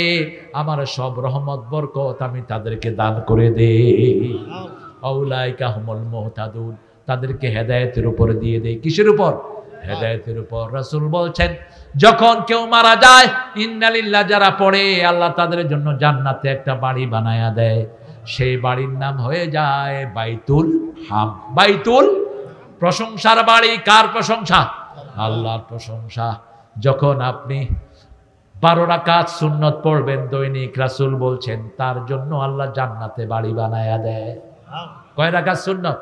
আমার সব রহমত বরকত আমি তাদেরকে দান করে দেই। আউলাইকা হুমুল মুহতাদুন, তাদেরকে হেদায়েতের উপর দিয়ে দেই। কিসের উপর? হেদায়েতের উপর। রাসূল বলছেন যখন কেউ মারা যায় ইন্নালিল্লাহ যারা পড়ে, আল্লাহ তাদের জন্য জান্নাতে একটা বাড়ি বানায়া দেয়, সেই বাড়ির নাম হয়ে যায় বাইতুল হাম। বাইতুল, প্রশংসার বাড়ি। কার প্রশংসা? আল্লাহর প্রশংসা। যখন আপনি 12 রাকাত সুন্নত পড়বেন দৈনিক, রাসূল বলছেন তার জন্য আল্লাহ জান্নাতে বাড়ি বানায়া দেয়। কয় রাকাত সুন্নত?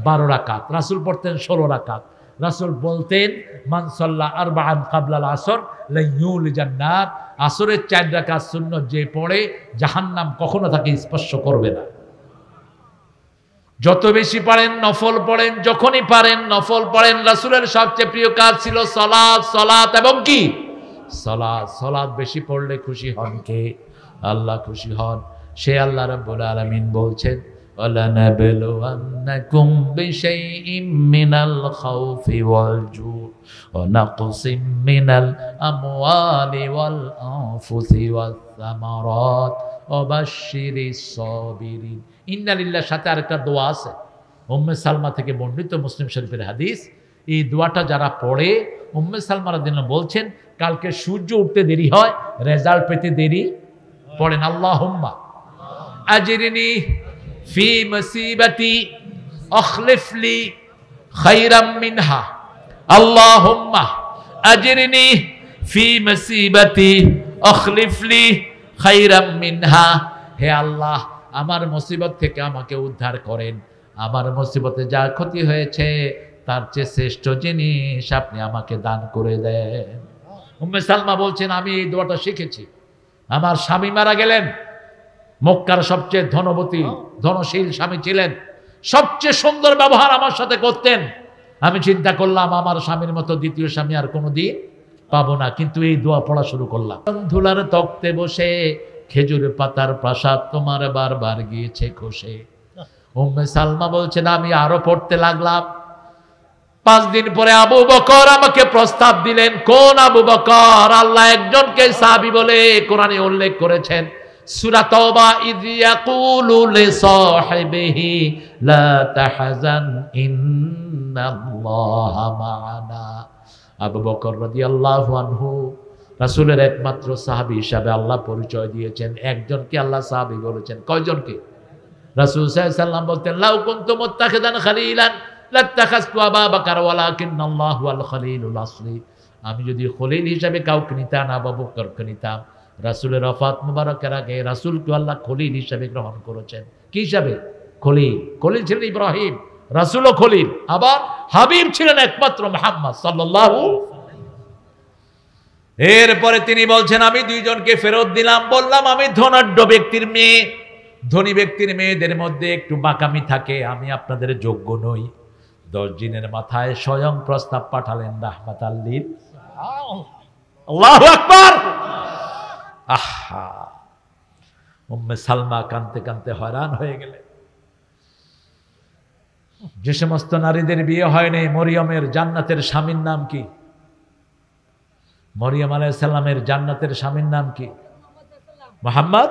12 রাকাত। রাসূল পড়তেন 16 রাকাত। রাসূল বলতেন মান সাল্লা আরবাআন ক্বাবলাল আসর লা ইউলিজান নার, আসরের 4 রাকাত সুন্নত যে পড়ে জাহান্নাম কখনো তাকে স্পর্শ করবে না। যত বেশি পারেন নফল পড়েন, যখনই পারেন নফল পড়েন। রাসূলের সবচেয়ে প্রিয় কাজ ছিল সালাত, সালাত এবং কি? সালাত। সালাত বেশি পড়লে খুশি হন কে? আল্লাহ খুশি হন। সে আল্লাহ রাব্বুল আলামিন বলছেন وَلَنَبْلُوَنَّكُمْ بِشَيْءٍ مِّنَ الْخَوْفِ وَالْجُوعِ وَنَقْصٍ مِّنَ الْأَمْوَالِ وَالْأَنفُسِ وَالثَّمَرَاتِ وَبَشِّرِ الصَّابِرِينَ। ইন্না লিল্লাহর সাথে আরেকটা দোয়া আছে, উম্মে সালমা থেকে বর্ণিত, মুসলিম শরীফের হাদিস। এই দোয়াটা যারা পড়ে, উম্মে সালমা রাদিয়াল্লাহু বলছেন কালকে সূর্য উঠতে দেরি হয়, রেজাল্ট পেতে দেরি, পড়েন আল্লাহুম্মা আজরিনি ফি মুসিবাতি আখলিফ লি খায়রাম মিনহা, আল্লাহুম্মা আজরিনি ফি মুসিবাতি আখলিফলি খাইরাম মিনহা, হে আল্লাহ আমার মুসিবত থেকে আমাকে উদ্ধার করেন, আমার মুসিবতে যা ক্ষতি হয়েছে তার চেয়ে শ্রেষ্ঠ জিনিস আপনি আমাকে দান করে দেন। উম্মে সালমা বলছেন আমি এই দোয়াটা শিখেছি, আমার স্বামী মারা গেলেন, মক্কার সবচেয়ে ধনবতী ধনশীল স্বামী ছিলেন, সবচেয়ে সুন্দর ব্যবহার আমার সাথে করতেন, আমি চিন্তা করলাম আমার স্বামীর মতো দ্বিতীয় স্বামী আর কোনোদিন পাবো না, কিন্তু এই দোয়া পড়া শুরু করলাম। ধুলার তক্তে বসে খেজুর পাতার প্রাসাদ তোমার বারবার গিয়েছে খসে। উম্মে সালমা বলছেন আমি আরো পড়তে লাগলাম। 5 দিন পরে আবু বকর আমাকে প্রস্তাব দিলেন। কোন আবু বকর? আল্লাহ একজনকে সাহাবী বলে কোরআনে উল্লেখ করেছেন, সূরা তাওবা, ইয ইয়াকুলু লিসাহিবিহি লা তাহজান ইন্নাল্লাহা মা'ানা। আবু বকর রাদিয়াল্লাহু আনহু রাসূলের একমাত্র সাহাবী হিসাবে আল্লাহ পরিচয় দিয়েছেন। একজনকে আল্লাহ সাহাবী বলেছেন। কয়জনকে? রাসূল সাল্লাল্লাহু আলাইহি ওয়াসাল্লাম বলতেন লাউ কুনতু মুত্তাখিদান খালিলান লাত্তাখাযতু আবা বকর ওয়ালাকিন্নাল্লাহু আল খলিলুল আসলি। আমি যদি খলিল হিসাবে কাউকে নিতাম, আবু বকরকে নিতাম। রাসূলের ওফাত মুবারকের আগে রাসূলকে আল্লাহ খলিল হিসাবে গ্রহণ করেছেন। কি হিসাবে? খলিল। খলিল ছিলেন ইব্রাহিম, রাসূলও খলিল, আবার হাবিব ছিলেন একমাত্র মুহাম্মদ সাল্লাল্লাহু। এরপরে তিনি বলছেন আমি 2 জনকে ফেরত দিলাম, বললাম আমি ধনাঢ্য ব্যক্তির মেয়ে, ধনী ব্যক্তির মেয়েদের মধ্যে একটু বাঁকামি থাকে, আমি আপনাদের যোগ্য নই। 10 দিনের মাথায় স্বয়ং প্রস্তাব পাঠালেন রাহমাতাল লিল। আল্লাহু আকবার। আহা, উম্মে সালমা কাঁদতে কাঁদতে হয়রান হয়ে গেলেন। যে সমস্ত নারীদের বিয়ে হয়নি, মরিয়মের জান্নাতের স্বামীর নাম কি? মরিয়ম আলাইহিস সালামের জান্নাতের স্বামীর নাম কি? মুহাম্মদ।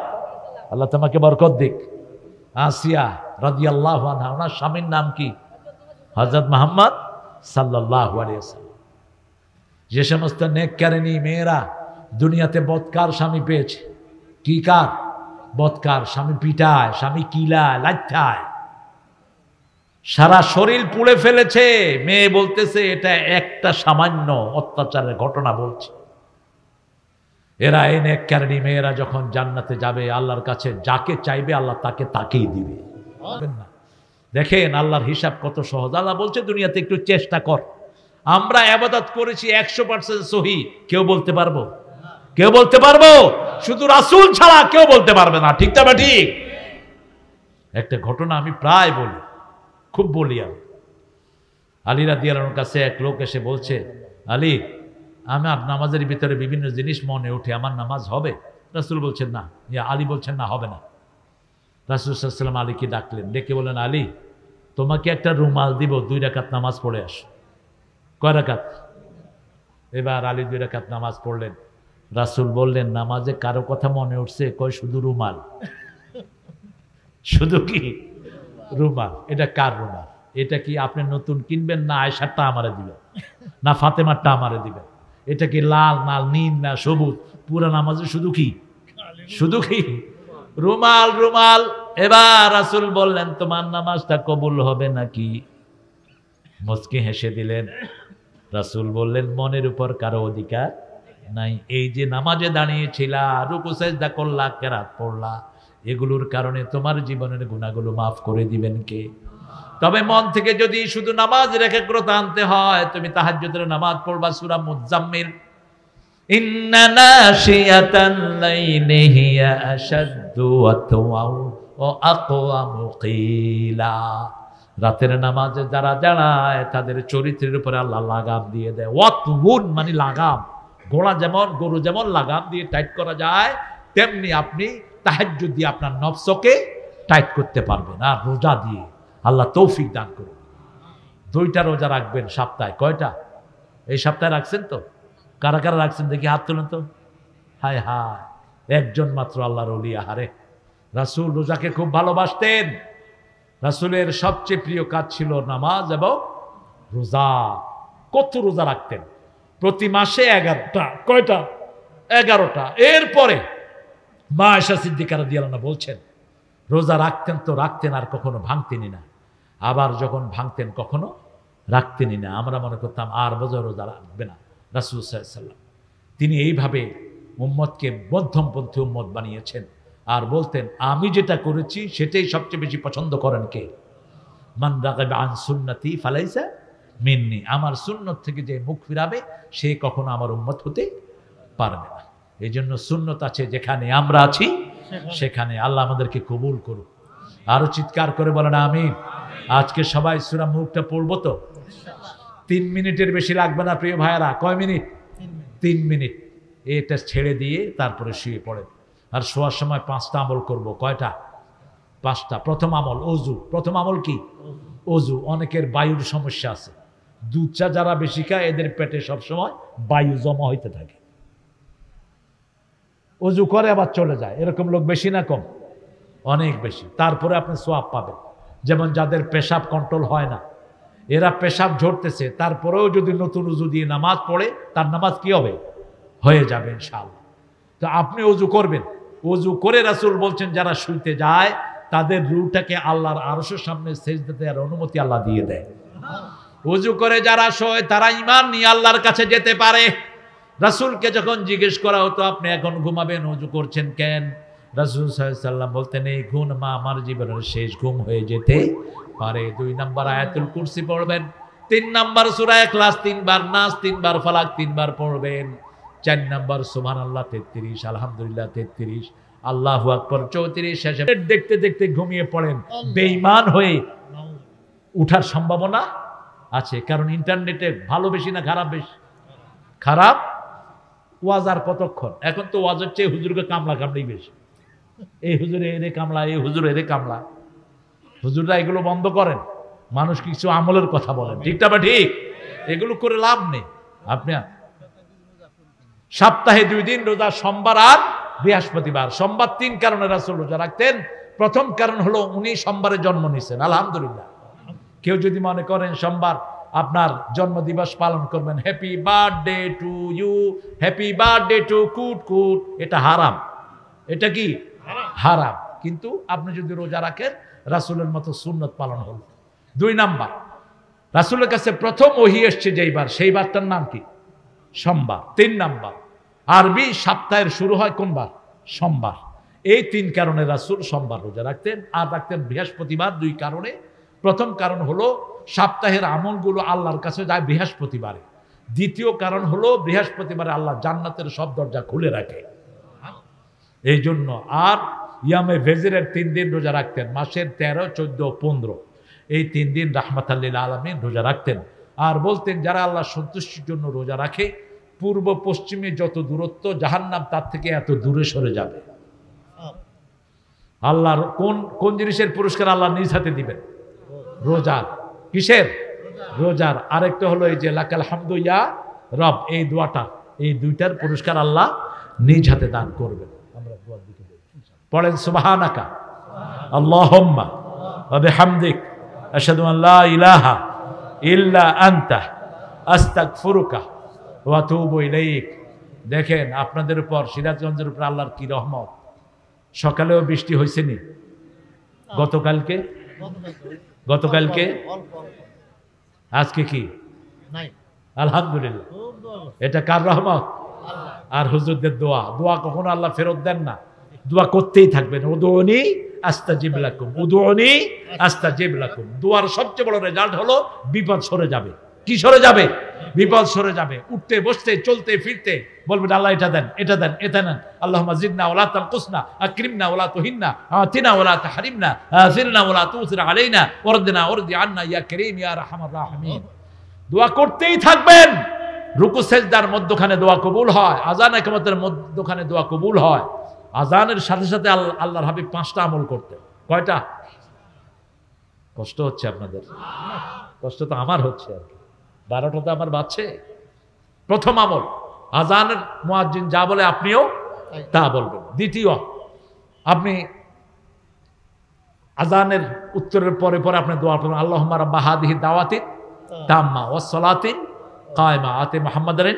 আল্লাহ তোমাকে বরকত দিক। আসিয়া রাদিয়াল্লাহু আনহা, ওনার স্বামীর নাম কি? হযরত মুহাম্মদ সাল্লাল্লাহু আলাইহি ওয়াসাল্লাম। যে সমস্ত নেককারিনী মেয়েরা দুনিয়াতে বদকার স্বামী পেয়েছে, কি কার? বদকার স্বামী, পিটায়, স্বামী কিলায়, লাচ্ছায়, সারা শরীর পুড়ে ফেলেছে, মেয়ে বলতেছে এটা একটা সামান্য অত্যাচারের ঘটনা বলছে। এরা এই নেককারিনী মেয়েরা যখন জান্নাতে যাবে, আল্লাহর কাছে যাকে চাইবে আল্লাহ তাকে তাকেই দিবে। দেখেন আল্লাহর হিসাব কত সহজ। আল্লাহ বলছে দুনিয়াতে একটু চেষ্টা কর। আমরা ইবাদত করেছি 100% সহি, কেউ বলতে পারবো? কেউ বলতে পারবো? শুধু রাসূল ছাড়া কেউ বলতে পারবে না। ঠিক না ঠিক? একটা ঘটনা আমি প্রায় বলি, খুব বলি। আলী রাদিয়াল্লাহু আনহুর কাছে এক লোক এসে বলছে, আলী আমার নামাজের ভিতরে বিভিন্ন জিনিস মনে ওঠে, আমার নামাজ হবে? রাসূল বলছেন না। আলী বলছেন না, হবে না। রাসূল সাল্লাল্লাহু আলাইহি ওয়াসাল্লাম আলীকে ডাকলেন, ডেকে বলেন আলী তোমাকে একটা রুমাল দিব, 2 রাকাত নামাজ পড়ে আসো। কয় রাকাত? এবার আলী 2 রাকাত নামাজ পড়লেন। রাসূল বললেন নামাজে কারো কথা মনে উঠছে? কয় শুধু রুমাল। শুধু কি রুমাল? এটা কার রুমাল? এটা কি আপনি নতুন কিনবেন, না আয়েশারটা আমারে দিবেন, না ফাতেমারটা আমারে দিবেন? এটা কি লাল না নীল না সবুজ? পুরা নামাজে শুধু কি? শুধু কি রুমাল রুমাল। এবার রাসূল বললেন তোমার নামাজটা কবুল হবে নাকি? মুচকি হেসে দিলেন। রাসূল বললেন মনের উপর কারো অধিকার নাই। এই যে নামাজে দাঁড়িয়েছিলা, রুকু সিজদা করলা, কেরাত পড়লা, এগুলোর কারণে তোমার জীবনের গুনাহগুলো মাফ করে দিবেন কে? তবে মন থেকে যদি শুধু নামাজের একাগ্রতা আনতে হয়, তুমি তাহাজ্জুদের নামাজ পড়বা সূরা মুজাম্মিল, ইন্না নাশিয়াতাল লাইলি হিয়া আশাদ্দু ওয়াতওয়াউ ওয়া আকওয়ামু কিলা। রাতের নামাজে যারা দাঁড়ায় তাদের চরিত্রের উপরে আল্লাহ লাগাম দিয়ে দেয়। ওয়াতউন মানে লাগাম। ঘোড়া যেমন, গরু যেমন লাগাম দিয়ে টাইট করা যায়, তেমনি আপনি তাহাজ্জুদ দিয়ে আপনার নফসকে টাইট করতে পারবেন। আর রোজা দিয়ে আল্লাহ তৌফিক দান করুন। 2টা রোজা রাখবেন সপ্তাহে। কয়টা? এই সপ্তাহে রাখছেন তো? কারা কারা রাখছেন দেখি হাত তুলেন তো। হায় হায়, একজন মাত্র আল্লাহর ওলি। আহারে, রাসূল রোজাকে খুব ভালোবাসতেন। রাসূলের সবচেয়ে প্রিয় কাজ ছিল নামাজ এবং রোজা। কত রোজা রাখতেন? প্রতি মাসে 11টা। কয়টা? 11টা। এরপরে মা আয়েশা সিদ্দিকা রাদিয়াল্লাহু আনহা বলছেন রোজা রাখতেন তো রাখতেন, আর কখনো ভাঙতেনই না। আবার যখন ভাঙতেন কখনো রাখতেনই না। আমরা মনে করতাম আর বোঝা রোজা রাখবে না। রাসূল সাল্লাল্লাহু আলাইহি ওয়াসাল্লাম তিনি এইভাবে উম্মতকে মধ্যমপন্থী উম্মত বানিয়েছেন। আর বলতেন আমি যেটা করেছি সেটাই সবচেয়ে বেশি পছন্দ করেন কে? মান রাগিবা আন সুন্নতি ফালাইসা মিন্নি, আমার সুন্নত থেকে যে মুখ ফিরাবে সে কখনো আমার উম্মত হতে পারবে না। এই জন্য সুন্নত আছে যেখানে আমরা আছি সেখানে। আল্লাহ আমাদেরকে কবুল করুক। আরো চিৎকার করে বলেন আমিন। আজকে সবাই সূরা মুলকটা পড়বো তো? 3 মিনিটের বেশি লাগবে না প্রিয় ভাইয়েরা। কয় মিনিট? 3 মিনিট। এটা ছেড়ে দিয়ে তারপরে শুয়ে পড়েন। আর শোয়ার সময় 5টা আমল করব। কয়টা? 5টা। প্রথম আমল ওযু। প্রথম আমল কি? ওযু। অনেকের বায়ুর সমস্যা আছে, দুধ চা যারা বেশি খায় এদের পেটে সবসময় বায়ু জমা হইতে থাকে, ওযু করে আবার চলে যায়। এরকম লোক বেশি না কম? অনেক বেশি। তারপরে আপনি সোয়াব পাবেন। যেমন যাদের পেশাব কন্ট্রোল হয় না, এরা পেশাব ঝরতেছে, তারপরেও যদি নতুন ওযু দিয়ে নামাজ পড়ে তার নামাজ কি হবে? হয়ে যাবে ইনশাআল্লাহ। তো আপনি ওযু করবেন। ওযু করে রাসূল বলছেন যারা শুইতে যায় তাদের রূহটাকে আল্লাহর আরশের সামনে সেজদা দেওয়ার অনুমতি আল্লাহ দিয়ে দেয়। ওযু করে যারা শোয় তারা ঈমান নিয়ে আল্লাহর কাছে যেতে পারে। রাসূলকে যখন জিজ্ঞেস করা হতো আপনি এখন ঘুমাবেন, ওযু করছেন কেন? রাসূল সাল্লাল্লাহু আলাইহি ওয়াসাল্লাম বলতেন এই ঘুম আমার জীবনের শেষ ঘুম হয়ে যেতে পারে। 2 নম্বর আয়াতুল কুরসি পড়বেন। 3 নম্বর সূরা ইখলাস 3 বার, নাস 3 বার, ফালাক 3 বার পড়বেন। 4 নম্বর সুবহানাল্লাহ 33, আলহামদুলিল্লাহ 33, আল্লাহু আকবার 34। শেষে দেখতে দেখতে ঘুমিয়ে পড়েন। বেঈমান হয়ে উঠার সম্ভাবনা আছে, কারণ ইন্টারনেটে ভালো বেশি না খারাপ বেশি? খারাপ। ওয়াজ আর কতক্ষণ? এখন তো ওয়াজের চেয়ে হুজুরকে কামলা কামড়েই বেশি। এই হুজুরে এরে কামলা, এই হুজুর এরে কামলা। হুজুররা এগুলো বন্ধ করেন, মানুষ কিছু আমলের কথা বলেন, ঠিকটা বা ঠিক? এগুলো করে লাভ নেই। আপনি সপ্তাহে 2 দিন রোজা, সোমবার আর বৃহস্পতিবার। সোমবার 3 কারণে রাসূল রোজা রাখতেন। প্রথম কারণ হলো উনি সোমবারে জন্ম নিয়েছেন, আলহামদুলিল্লাহ। কেউ যদি মনে করেন সোমবার আপনার জন্মদিবস পালন করবেন, happy birthday to you, happy birthday to কুট কুট, এটা হারাম। এটা কি? হারাম। কিন্তু আপনি যদি রোজা রাখেন রাসূলের মতো সুন্নত পালন হল। 2 নাম্বার, রাসূলের কাছে প্রথম ওহী এসছে যেইবার, সেই বারটার নাম কি? সোমবার। 3 নাম্বার, আরবি সপ্তাহের শুরু হয় কোন বার? সোমবার। এই 3 কারণে রাসূল সোমবার রোজা রাখতেন। আর রাখতেন বৃহস্পতিবার 2 কারণে। প্রথম কারণ হলো সপ্তাহের আমলগুলো আল্লাহর কাছে যায় বৃহস্পতিবারে। দ্বিতীয় কারণ হলো বৃহস্পতিবারে আল্লাহ জান্নাতের সব দরজা খুলে রাখে, এই জন্য। আর ইয়ামে ফজরের 3 দিন রোজা রাখতেন, মাসের 13, 14, 15, এই 3 দিন রাহমাতাল লিল আলামিন রোজা রাখতেন। আর বলতেন যারা আল্লাহ সন্তুষ্টির জন্য রোজা রাখে, পূর্ব পশ্চিমে যত দূরত্ব জাহান্নাম তার থেকে এত দূরে সরে যাবে। আল্লাহর কোন কোন জিনিসের পুরস্কার আল্লাহ নিজ হাতে দিবেন? রোজার। কিসের? রোজার। আরেকটা হলো এই যে লাকাল হামদু ইয়া রব, এই দোয়াটা, এই 2টার পুরস্কার আল্লাহ নিজ হাতে দান করবেন। আমরা দোয়ার দিকে পড়েন সুবহানাকা আল্লাহুম্মা ওয়া বিহামদিক আশহাদু আন লা ইলাহা ইল্লা আনতা আস্তাগফিরুকা ওয়া আতুবু ইলাইক। দেখেন আপনাদের উপর, সিরাজগঞ্জের উপর আল্লাহর কি রহমত। সকালেও বৃষ্টি হয়েছে নি? গতকালকে? গতকালকে? আজকে কি? আলহামদুলিল্লাহ। এটা কার রহমত? আর হুজুরদের দোয়া। দোয়া কখনো আল্লাহ ফেরত দেন না, দোয়া করতেই থাকবেন। উদুনি আস্তাজিব লাকুম, উদুনি আস্তাজিব লাকুম। দোয়ার সবচেয়ে বড় রেজাল্ট হলো বিপদ সরে যাবে। কি সরে যাবে? বিপদ সরে যাবে। উঠতে বসতে চলতে ফিরতে বলবেন আল্লাহ এটা দেন, এটা দেন, এটা দেন। আল্লাহুম্মা জিদনা ওয়া লা তানকুসনা, আকরিমনা ওয়া লা তুহিন্না, আতিনা ওয়া লা তাহরিমনা, আযিরনা ওয়া লা তুসির আলাইনা, ওয়ারদিনা ওয়ারদি আন্না ইয়া কারীম ইয়া আরহামার রাহিমিন। দোয়া করতেই থাকবেন। রুকু সেজদার মধ্যখানে দোয়া কবুল হয়, আযান ইকামতের মধ্যখানে দোয়া কবুল হয়। আযানের সাথে সাথে আল্লাহর হাবিব 5টা আমল করতেন। কয়টা? কষ্ট হচ্ছে আপনাদের? কষ্ট তো আমার হচ্ছে আর কি। 12টা তো আমার বাচ্চে। প্রথম আমল, আযানের মুয়াজ্জিন যা বলে আপনিও তা বলবেন। দ্বিতীয়, আপনি আযানের উত্তরের পরে পরে আপনি দোয়া করবেন আল্লাহুম্মা রাব্বা হাদিহি দাওয়াতি তাম্মা ওয়াস সালাতি কায়মা আতি মুহাম্মাদারিন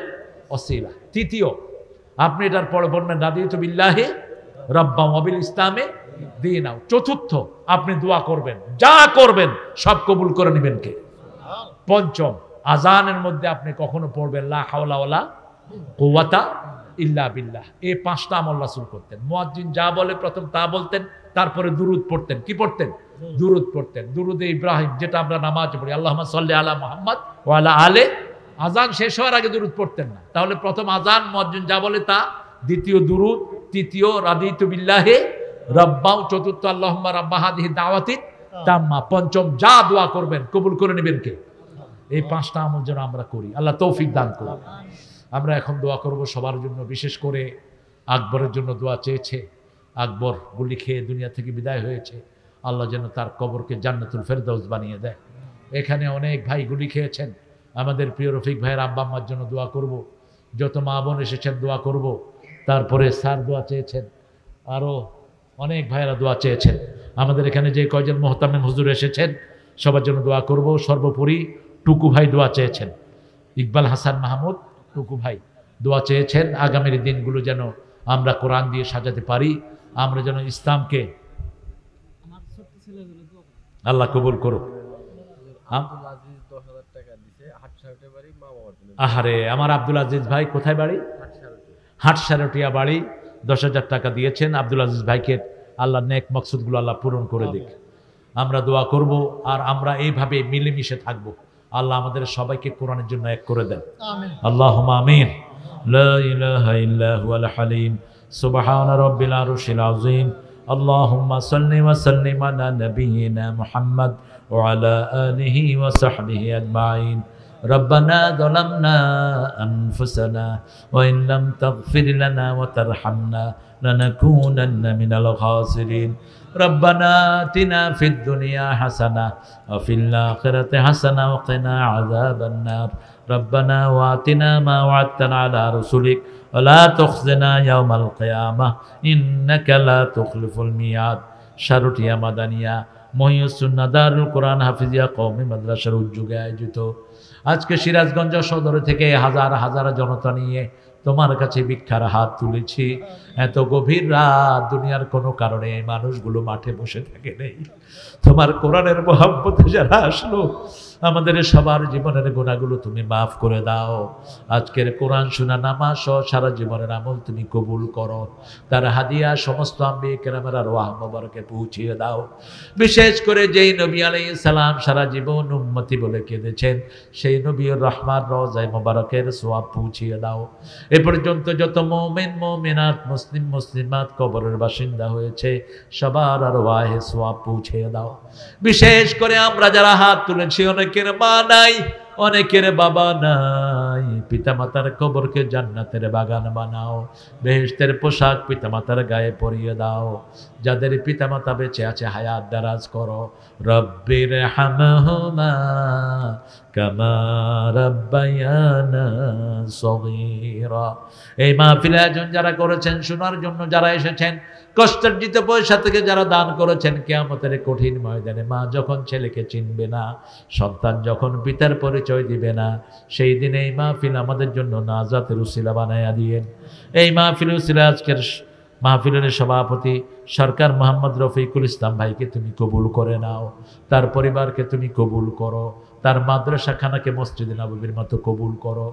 ওয়াসিলা। তৃতীয়, আপনি এটার পরে বলবেন রাদিতু বিল্লাহি রাব্বা ওয়া বিল ইসলামে দীনা। চতুর্থ, আপনি দোয়া করবেন, যা করবেন সব কবুল করে নেবেন কে? পঞ্চম, আযানের মধ্যে আপনি কখনো পড়বেন লা হাওলা ওয়ালা কুওয়াতা ইল্লা বিল্লাহ। এই 5টা আমল রাসূল করতেন। মুয়াজ্জিন যা বলে প্রথম তা বলতেন, তারপরে দুরুদ পড়তেন। কি পড়তেন? দুরুদ পড়তেন। দুরুদে ইব্রাহিম, যেটা আমরা নামাজে পড়ি, আল্লাহুম্মা সাল্লি আলা মুহাম্মদ ওয়া আলা আলে। আজান শেষ হওয়ার আগে দুরুদ পড়তেন না। তাহলে প্রথম আজান, মুয়াজ্জিন যা বলে তা, দ্বিতীয় দুরুদ, তৃতীয় রাদিতু বিল্লাহি রাব্বাও, চতুর্থ আল্লাহুম্মা রাব্বা হাদিহি দাওয়াতি তাম্মা, পঞ্চম যা দোয়া করবেন কবুল করে নেবেন কে? এই 5টা আমল যেন আমরা করি। আল্লাহ তৌফিক দান করুন। আমরা এখন দোয়া করব সবার জন্য, বিশেষ করে আকবরের জন্য দোয়া চেয়েছে। আকবর গুলি খেয়ে দুনিয়া থেকে বিদায় হয়েছে। আল্লাহ যেন তার কবরকে জান্নাতুল ফেরদাউস বানিয়ে দেয়। এখানে অনেক ভাই গুলি খেয়েছেন। আমাদের প্রিয় রফিক ভাইয়ের আব্বা আম্মার জন্য দোয়া করব। যত মা বোন এসেছেন দোয়া করব। তারপরে স্যার দোয়া চেয়েছেন, আরও অনেক ভাইয়েরা দোয়া চেয়েছেন। আমাদের এখানে যে কয়জন মোহতামিম হুজুর এসেছেন সবার জন্য দোয়া করব। সর্বোপরি টুকু ভাই দোয়া চেয়েছেন, ইকবাল হাসান মাহমুদ টুকু ভাই দোয়া চেয়েছেন আগামীর দিনগুলো যেন আমরা কোরআন দিয়ে সাজাতে পারি, আমরা যেন ইসলামকে, আল্লাহ কবুল করুক। আহারে, আমার আব্দুল আজিজ ভাই কোথায় বাড়ি? হাটসারটিয়া বাড়ি। 10,000 টাকা দিয়েছেন। আব্দুল আজিজ ভাইকে আল্লাহ নেক মকসুদগুলো আল্লাহ পূরণ করে দিক। আমরা দোয়া করব, আর আমরা এইভাবে মিলেমিশে থাকবো। আল্লাহ আমাদের সবাইকে কোরআনের জন্য এক করে দেন। আল্লাহুম্মা আমিন। লা ইলাহা ইল্লা হুয়াল হালিম সুবহান রাব্বিল আরশিল আযীম। আল্লাহুম্মা সাল্লি ওয়া সাল্লিম আলা নাবিয়িনা মুহাম্মদ ওয়া আলা আলিহি ওয়া সাহবিহি আজমাইন। ربنا ظلمنا أنفسنا وإن لم تغفر لنا وترحمنا لنكونن من الخاسرين ربنا آتنا في الدنيا حسنة وفي الآخرة حسنة وقنا عذاب النار ربنا وآتنا ما وعدتنا على رسلك ولا تخزنا يوم القيامة إنك لا تخلف الميعاد শারুটিয়া মাদানিয়া মহিউসুন্নাহ দারুল কোরআন হাফিজিয়া কওমি মাদ্রাসার উদ্যোগে আয়োজিত আজকে সিরাজগঞ্জ সদর থেকে হাজার হাজার জনতা নিয়ে তোমার কাছে ভিক্ষার হাত তুলেছি। এত গভীর রাত, দুনিয়ার কোনো কারণে মানুষগুলো মাঠে বসে থাকে নেই। তোমার কোরআনের মহব্বতে যারা আসলো, আমাদের সবার জীবনের গুনাহগুলো তুমি মাফ করে দাও। আজকের কোরআন শোনা, নামাজ সহ সারা জীবনের আমল তুমি কবুল করো। তার হাদিয়া সমস্ত আম্বিয়া কেরামের আরওয়াহ মোবারকে পৌঁছিয়ে দাও। বিশেষ করে যেই নবী আলাইহিস সালাম সারা জীবন উম্মতি বলে কেঁদেছেন, সেই নবীর রহমান রওজায়ে মোবারকের সওয়াব পৌঁছিয়ে দাও। এ পর্যন্ত যত মুমিন মুমিনাত মুসলিম মুসলিমাত কবরের বাসিন্দা হয়েছে, সবার আরওয়াহে সওয়াব পৌঁছিয়ে দাও। বিশেষ করে আমরা যারা হাত তুলেছি, অনেকের মা নাই, অনেকের বাবা নাই, পিতামাতার কবরকে জান্নাতের বাগান বানাও। বেহেশতের পোশাক পিতামাতার গায়ে পরিয়ে দাও। যাদের পিতামাতা বেঁচে আছে হায়াত দারাজ করো। রব্বির হামহুমা কামা রাব্বায়ানা সগীরা। এই মাহফিল আয়োজন যারা করেছেন, শোনার জন্য যারা এসেছেন, কষ্টার্জিত পয়সা থেকে যারা দান করেছেন, কিয়ামতের কঠিন ময়দানে মা যখন ছেলেকে চিনবে না, সন্তান যখন পিতার পরিচয় দিবে না, সেই দিনে এই মাহফিল আমাদের জন্য নাজাতের উসিলা বানায়া দিয়েন। এই মাহফিল উসিলা আজকের মাহফিলের সভাপতি সরকার মোহাম্মদ রফিকুল ইসলাম ভাইকে তুমি কবুল করে নাও। তার পরিবারকে তুমি কবুল করো। তার মাদ্রাসাখানাকে মসজিদে নববীর মতো কবুল করো।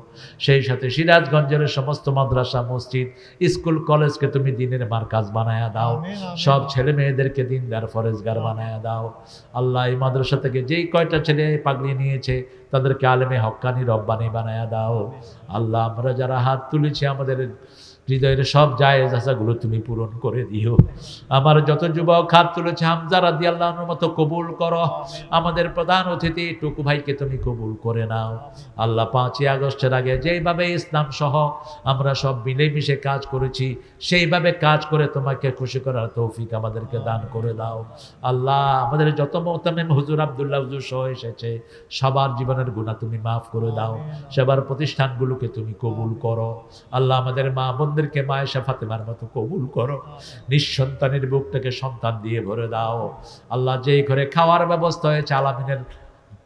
সেই সাথে সিরাজগঞ্জের সমস্ত মাদ্রাসা, মসজিদ, স্কুল, কলেজকে তুমি দিনের মার্কাজ বানায়া দাও। সব ছেলে মেয়েদেরকে দিনদার ফরেজগার বানায়া দাও। আল্লাহ, এই মাদ্রাসা থেকে যেই কয়টা ছেলে পাগড়ি নিয়েছে তাদেরকে আলেমে হক্কানি রব্বানি বানায়া দাও। আল্লাহ, আমরা যারা হাত তুলেছি, আমাদের হৃদয়ের সব জায়েজ আশাগুলো তুমি পূরণ করে দিও। আমার যত যুবক হাত তুলেছে, হামজা রাদিয়াল্লাহু আনহুর মতো কবুল করো। আমাদের প্রধান অতিথি টুকু ভাইকে তুমি কবুল করে নাও। আল্লাহ, 5ই আগস্টের আগে যেইভাবে ইসলাম সহ আমরা সব মিলেমিশে কাজ করেছি, সেইভাবে কাজ করে তোমাকে খুশি করার তৌফিক আমাদেরকে দান করে দাও। আল্লাহ, আমাদের যত মুহতামিম হুজুর, আব্দুল্লাহ হুজুর সহ এসেছে, সবার জীবনের গুনাহ তুমি মাফ করে দাও। সবার প্রতিষ্ঠানগুলোকে তুমি কবুল করো। আল্লাহ, আমাদের মা বোনদেরকে মায়েশা ফাতেমার মতো কবুল করো। নিঃসন্তানের বুকটাকে সন্তান দিয়ে ভরে দাও। আল্লাহ, যেই ঘরে খাওয়ার ব্যবস্থা হয়েছে, আলামিনের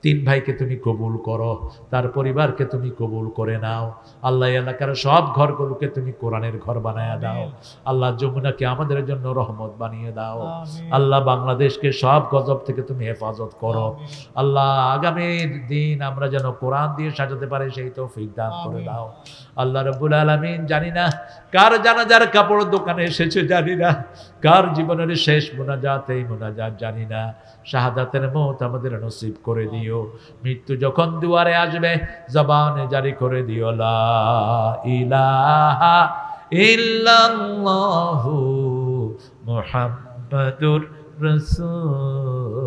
3 ভাইকে তুমি কবুল করো। তার পরিবারকে তুমি কবুল করে নাও। আল্লাহ, এলাকার সব ঘরগুলোকে তুমি কোরআনের ঘর বানায়া দাও। আল্লাহ, যমুনাকে আমাদের জন্য রহমত বানিয়ে দাও। আল্লাহ, বাংলাদেশকে সব গজব থেকে তুমি হেফাজত করো। আল্লাহ, আগামীর দিন আমরা যেন কোরআন দিয়ে সাজাতে পারি, সেই তৌফিক দান করে দাও। আল্লাহ রাব্বুল আলামিন, জানি না কার জানাজার কাপড় দোকানে এসেছে জানি না, কার জীবনের শেষ মোনাজাত এই মোনাজাত জানি না। শাহাদাতের মওত আমাদের নসিব করে দিও। মৃত্যু যখন দুয়ারে আসবে জবানে জারি করে দিও লা ইলাহা ইল্লাল্লাহু মুহাম্মাদুর রাসূল।